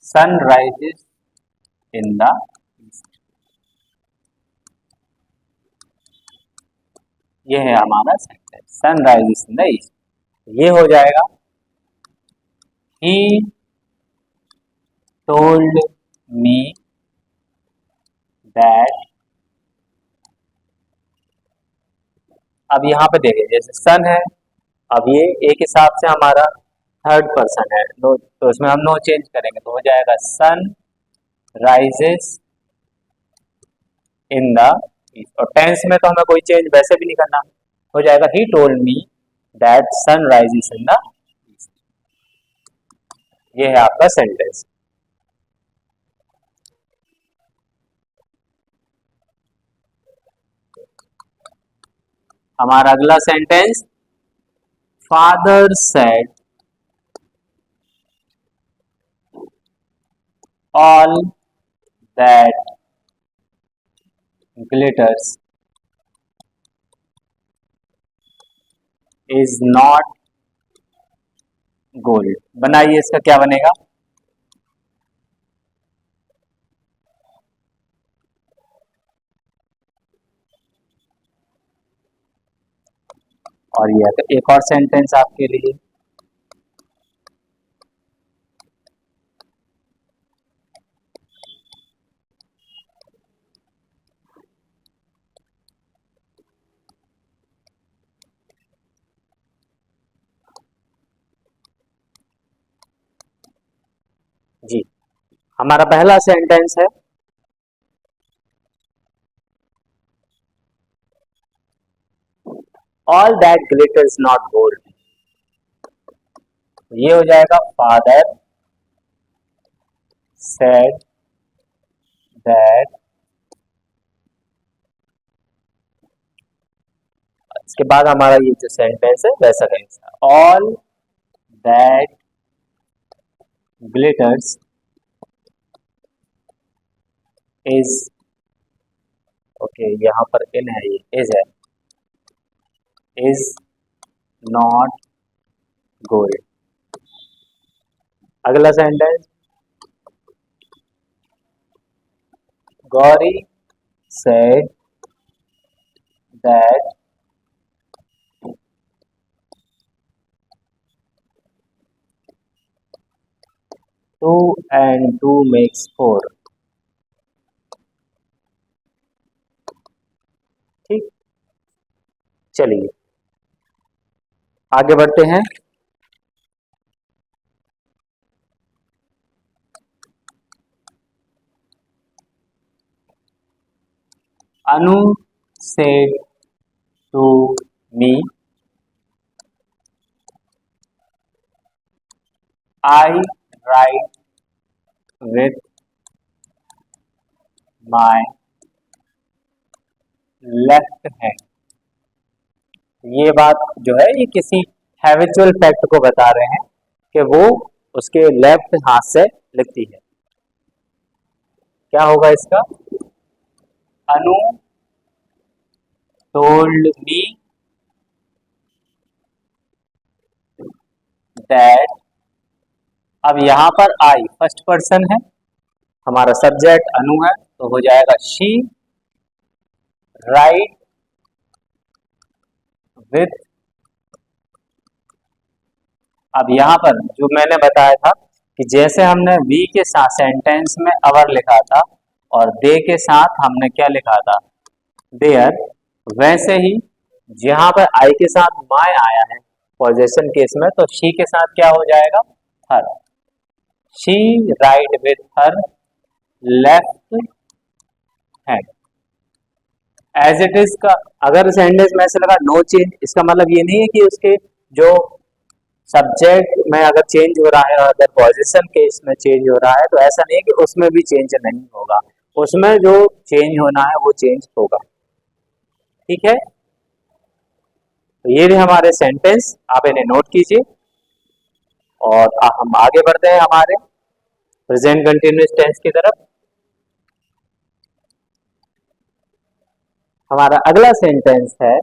Speaker 1: Sun rises in the east. ये है हमारा sentence, sun rises in the east. ये हो जाएगा ही टोल्ड मी दैट। अब यहाँ पे देखिए जैसे सन है, अब ये एक हिसाब से हमारा थर्ड पर्सन है, तो इसमें हम नो चेंज करेंगे तो हो जाएगा sun rises in the east. और टेंस में तो हमें कोई चेंज वैसे भी नहीं करना, हो जाएगा he told me that sun rises in the east. ये है आपका सेंटेंस। हमारा अगला sentence, father said all that glitters is not gold। बनाइए इसका क्या बनेगा, और ये एक और सेंटेंस आपके लिए, जी हमारा पहला सेंटेंस है, all that glitters not gold. ये हो जाएगा फादर सेड दैट। इसके बाद हमारा ये जो सेंटेंस है वैसा रहेगा, all that glitters is, okay यहाँ पर इन है, ये इज है, इज नॉट गोल्ड। अगला sentence, Gauri said that two and two makes four. ठीक, चलिए आगे बढ़ते हैं। Anu said to me I write with my left hand. ये बात जो है ये किसी हैबिचुअल फैक्ट को बता रहे हैं कि वो उसके लेफ्ट हाथ से लिखती है। क्या होगा इसका, अनु टोल्ड मी दैट। अब यहाँ पर आई फर्स्ट पर्सन है, हमारा सब्जेक्ट अनु है, तो हो जाएगा शी राइट विथ। अब यहाँ पर जो मैंने बताया था कि जैसे हमने वी के साथ सेंटेंस में अवर लिखा था और दे के साथ हमने क्या लिखा था, देयर, वैसे ही जहां पर आई के साथ माय आया है पोजेशन केस में, तो शी के साथ क्या हो जाएगा, her. She write with her left hand. As it is का अगर सेंटेंस में ऐसे लगा नो चेंज, इसका मतलब ये नहीं है कि उसके जो सब्जेक्ट में अगर चेंज हो रहा है और अगर पोजीशन केस में चेंज हो रहा है, तो ऐसा नहीं है कि उसमें भी चेंज नहीं होगा, उसमें जो चेंज होना है वो चेंज होगा। ठीक है, तो ये भी हमारे सेंटेंस, आप इन्हें नोट कीजिए और हम आगे बढ़ते हैं हमारे प्रेजेंट कंटिन्यूअस टेंस की तरफ। हमारा अगला सेंटेंस है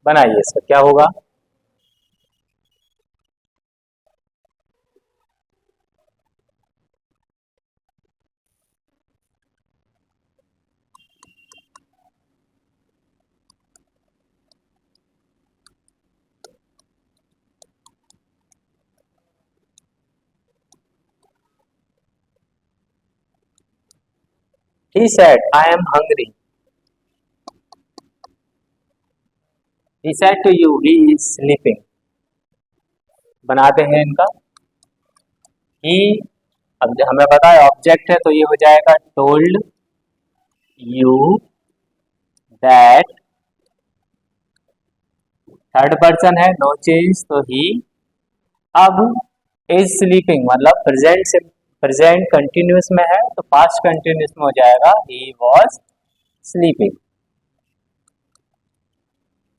Speaker 1: बनाइए, इसका क्या होगा। He said, I am hungry. He said to you, he is sleeping. बनाते हैं इनका। ही, अब हमें पता है ऑब्जेक्ट है तो ये हो जाएगा told you that. Third person है, नो चेंज, तो ही। अब इज स्लीपिंग मतलब प्रेजेंट कंटिन्यूस में है तो पास्ट कंटिन्यूस में हो जाएगा ही वॉज स्लीपिंग।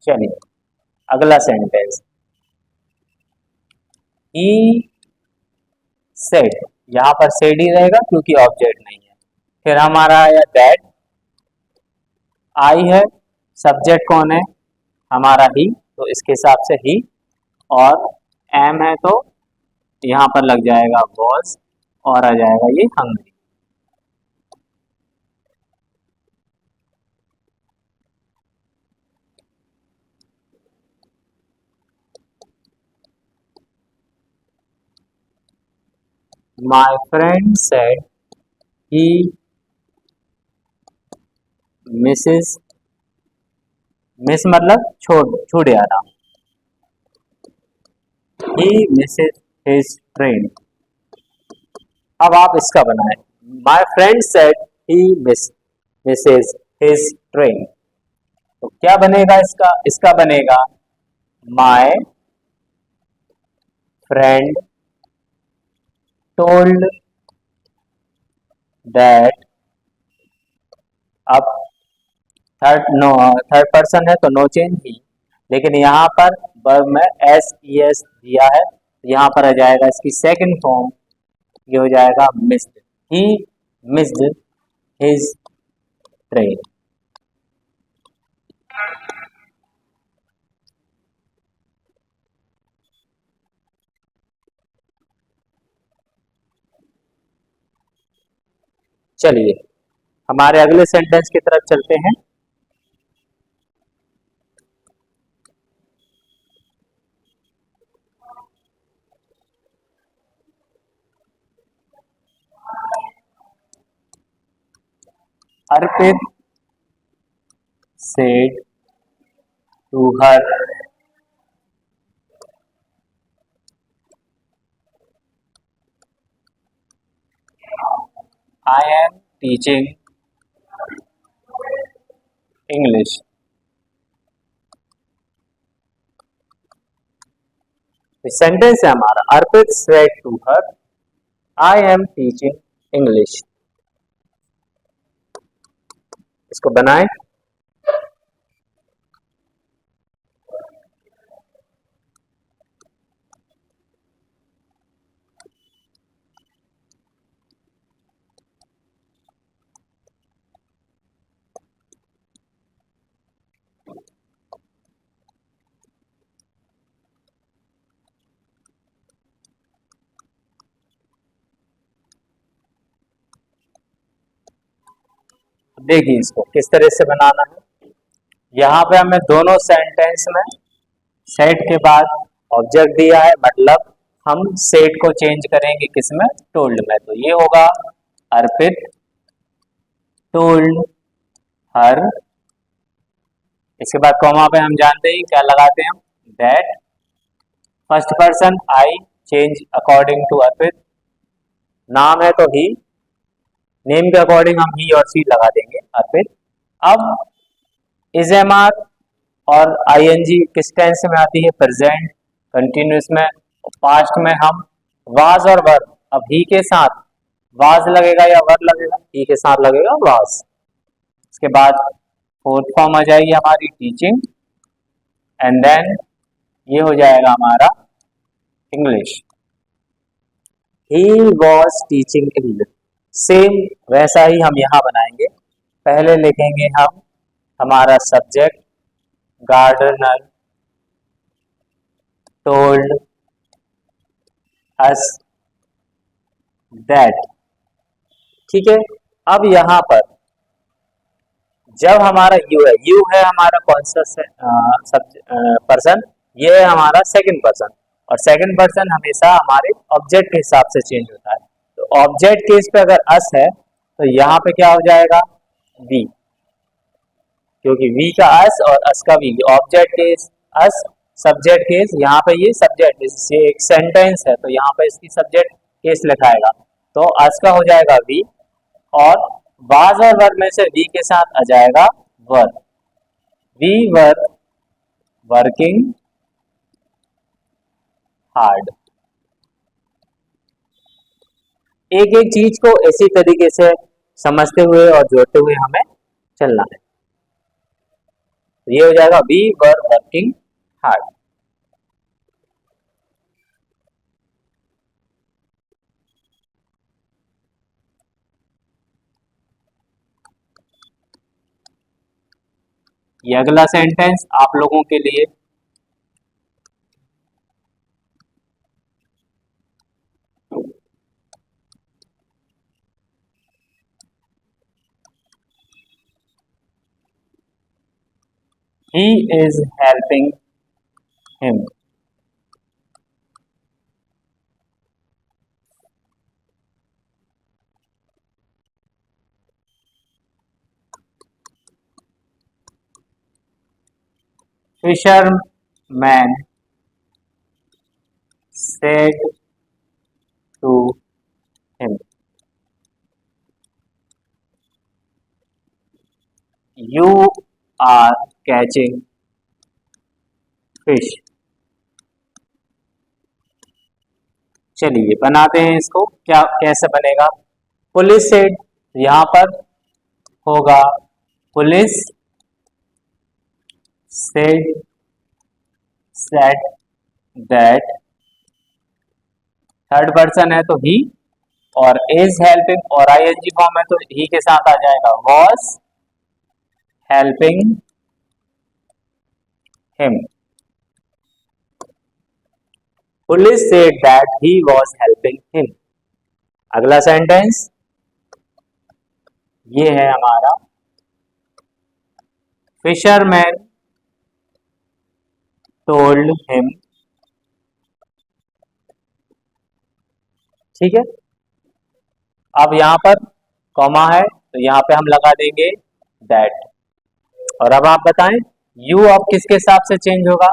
Speaker 1: चलिए अगला सेंटेंस, ही सेड, यहाँ पर सेड ही रहेगा क्योंकि ऑब्जेक्ट नहीं है। फिर हमारा आया दैट, आई है, सब्जेक्ट कौन है, हमारा ही, तो इसके हिसाब से ही। और एम है तो यहाँ पर लग जाएगा वॉज और आ जाएगा ये hungry. My friend said he Mrs, miss मतलब छोड़ आना, ही मिसेस हिज ट्रेन। अब आप इसका बनाए, my friend said he Mrs his train, तो क्या बनेगा इसका, इसका बनेगा माई फ्रेंड टोल्ड दैट। अब थर्ड पर्सन है तो नो चेंज ही, लेकिन यहाँ पर वर्ब में एस ई एस दिया है, यहाँ पर आ जाएगा इसकी सेकंड फॉर्म, ये हो जाएगा missed. He missed his train. चलिए हमारे अगले सेंटेंस की तरफ चलते हैं। Arpit said to her, I am teaching English. Sentence है हमारा, Arpit said to her I am teaching English. इसको बनाएं। देखिए इसको किस तरह से बनाना है। यहाँ पे हमें दोनों सेंटेंस में सेट के बाद ऑब्जेक्ट दिया है, मतलब हम सेट को चेंज करेंगे किसमें, टोल्ड में। तो ये होगा अर्पित टोल्ड हर, इसके बाद कॉमा पे हम जानते हैं क्या लगाते हैं हम, that first person I change according to Arpit, नाम है तो ही, नेम के अकॉर्डिंग हम ही और सी लगा देंगे अर्पित। अब इज एम आर और आईएनजी किस टेंस में आती है, प्रेजेंट कंटिन्यूस में। पास्ट में हम वाज और वर, अब ही के साथ वाज लगेगा या वर लगेगा, ही के साथ लगेगा वाज। इसके बाद फोर्थ फॉर्म आ जाएगी हमारी टीचिंग, एंड देन ये हो जाएगा हमारा English, he was teaching English. Same वैसा ही हम यहाँ बनाएंगे। पहले लिखेंगे हम हमारा subject, Gardner told us that, ठीक है। अब यहाँ पर जब हमारा यू है हमारा कौन सा पर्सन, ये है हमारा सेकंड पर्सन, और सेकंड पर्सन हमेशा हमारे ऑब्जेक्ट के हिसाब से चेंज होता है। तो ऑब्जेक्ट केस पे अगर अस है तो यहाँ पे क्या हो जाएगा, वी, क्योंकि वी का अस और अस का we, object case us, subject case, यहाँ पे ये सब्जेक्ट, ये एक सेंटेंस है तो यहाँ पे इसकी सब्जेक्ट केस लिखाएगा, तो अस का हो जाएगा वी, और वाज और वर में से वी के साथ आ जाएगा वर, वी वर वर्किंग हार्ड। एक एक चीज को इसी तरीके से समझते हुए और जोड़ते हुए हमें चलना है। तो ये हो जाएगा वी वर वर्किंग हार्ड। ये अगला सेंटेंस आप लोगों के लिए, he is helping him, fisherman said to him, you are catching fish। चलिए बनाते हैं इसको, क्या कैसे बनेगा। पुलिस सेड, यहाँ पर होगा police said said that, third person है तो ही, और इज हेल्पिंग और आईएनजी फॉर्म है तो ही के साथ आ जाएगा was helping him. Police said that he was helping him. अगला सेंटेंस ये है हमारा, फिशरमैन टोल्ड हिम, ठीक है। अब यहाँ पर कॉमा है तो यहाँ पे हम लगा देंगे दैट, और अब आप बताएं यू अब किसके हिसाब से चेंज होगा,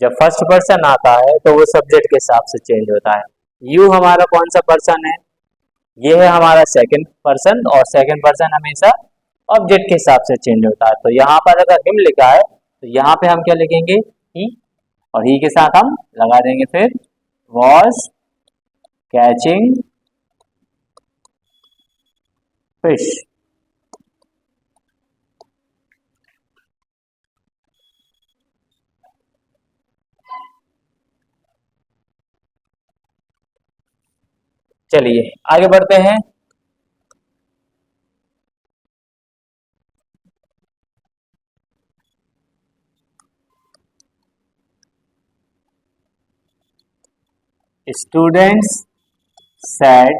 Speaker 1: जब फर्स्ट पर्सन आता है तो वो सब्जेक्ट के हिसाब से चेंज होता है। यू हमारा कौन सा पर्सन है, ये है हमारा सेकंड पर्सन, और सेकंड पर्सन हमेशा ऑब्जेक्ट के हिसाब से चेंज होता है। तो यहाँ पर अगर हिम लिखा है तो यहाँ पे हम क्या लिखेंगे, ही, और ही के साथ हम लगा देंगे फिर वॉज कैचिंग फिश। चलिए आगे बढ़ते हैं। Students said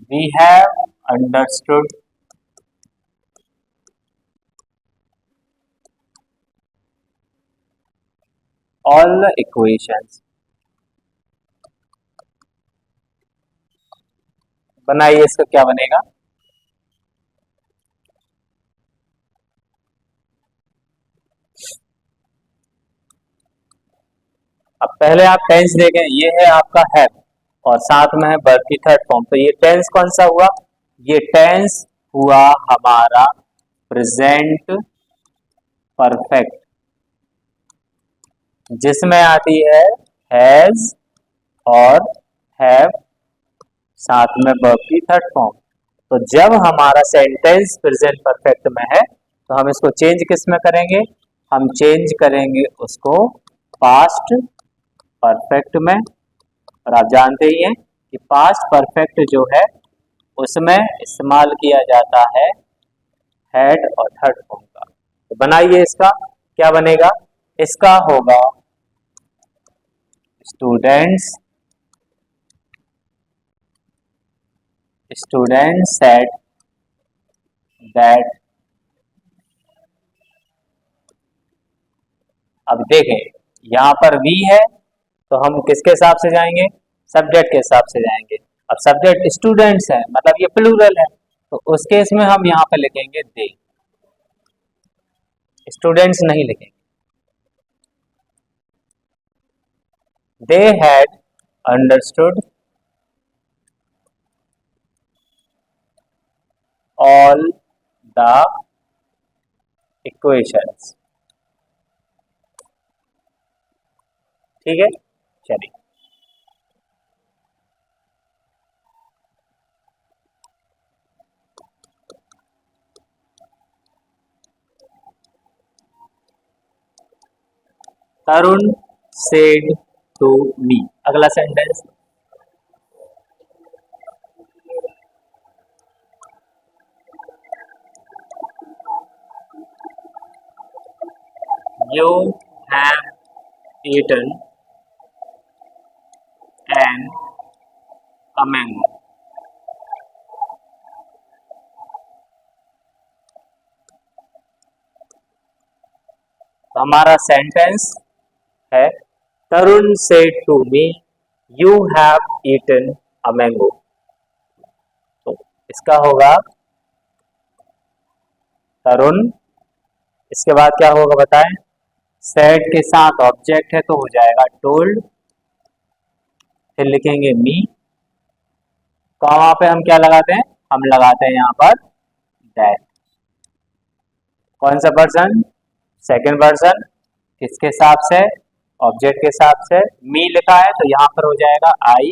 Speaker 1: we have understood all the equations. बनाइए, इसका क्या बनेगा? अब पहले आप टेंस देखें, ये है आपका हैव और साथ में है वर्ब की थर्ड फॉर्म। तो ये टेंस कौन सा हुआ? ये टेंस हुआ हमारा प्रेजेंट परफेक्ट, जिसमें आती है हैज और हैव साथ में वर्ब की थर्ड फॉर्म। तो जब हमारा सेंटेंस प्रेजेंट परफेक्ट में है तो हम इसको चेंज किस में करेंगे? हम चेंज करेंगे उसको पास्ट परफेक्ट में। और आप जानते ही हैं कि पास्ट परफेक्ट जो है उसमें इस्तेमाल किया जाता है हैड और थर्ड फॉर्म का। तो बनाइए, इसका क्या बनेगा? इसका होगा स्टूडेंट्स सेड दैट। अब देखें, यहां पर वी है तो हम किसके हिसाब से जाएंगे? सब्जेक्ट के हिसाब से जाएंगे। अब सब्जेक्ट स्टूडेंट्स है, मतलब ये प्लूरल है, तो उस केस में हम यहाँ पे लिखेंगे दे, स्टूडेंट्स नहीं लिखेंगे। They had understood all the equations. ठीक है, चलिए। तरुण सेड टू मी, अगला sentence. You have eaten a mango। तो हमारा सेंटेंस है Tarun said to me you have eaten a mango. तो इसका होगा तरुण, इसके बाद क्या होगा बताएं? सेड के साथ ऑब्जेक्ट है तो हो जाएगा टोल्ड, फिर लिखेंगे मी। कॉमा पे हम क्या लगाते हैं? हम लगाते हैं यहाँ पर दैट। कौन सा पर्सन? Second person. किसके हिसाब से? ऑब्जेक्ट के हिसाब से। मी लिखा है तो यहाँ पर हो जाएगा आई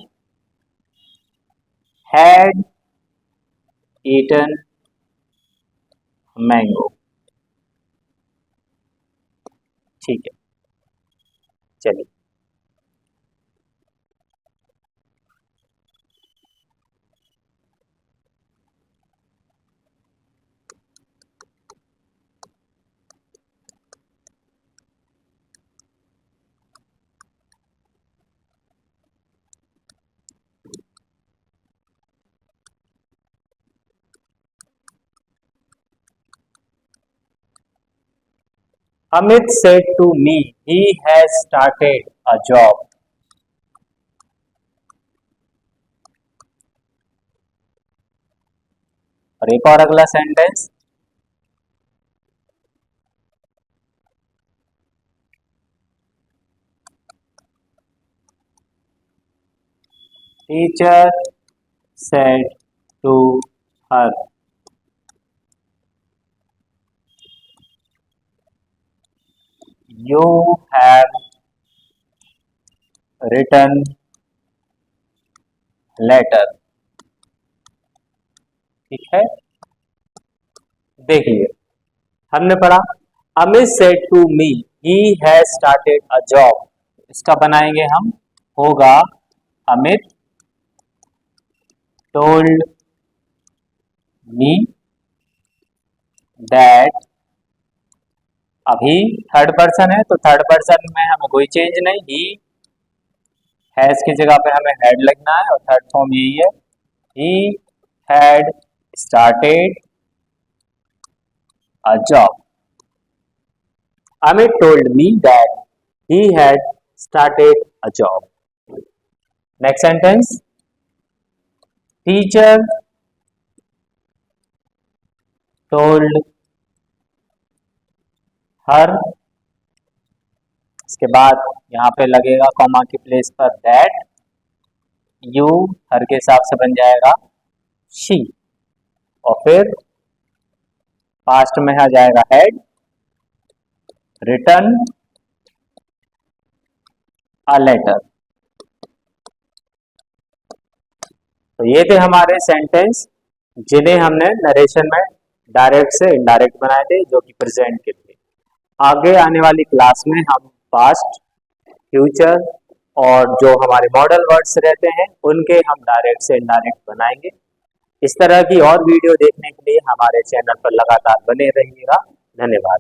Speaker 1: हैड ईटन मैंगो। ठीक है, चलिए। Amit said to me he has started a job। और एक और अगला sentence. Teacher said to her you have written letter। ठीक है, देखिए हमने पढ़ा Amit said to me he has started a job. इसका बनाएंगे हम, होगा अमित टोल्ड मी दैट। अभी थर्ड पर्सन है तो थर्ड पर्सन में हमें कोई चेंज नहीं, ही हैज की जगह पे हमें हैड लगना है और थर्ड फॉर्म यही है ही had started a job. Amit told me that he had started a job. Next sentence. Teacher told her. इसके बाद यहाँ पे लगेगा कॉमा की प्लेस पर दैट. यू हर के हिसाब से बन जाएगा शी, और फिर पास्ट में आ जाएगा हैड रिटर्न अ लेटर. तो ये थे हमारे सेंटेंस जिन्हें हमने नरेशन में डायरेक्ट से इनडायरेक्ट बनाए थे, जो कि प्रेजेंट के थे. आगे आने वाली क्लास में हम पास्ट, फ्यूचर और जो हमारे मॉडल वर्ड्स रहते हैं उनके हम डायरेक्ट से इनडायरेक्ट बनाएंगे. इस तरह की और वीडियो देखने के लिए हमारे चैनल पर लगातार बने रहिएगा. धन्यवाद.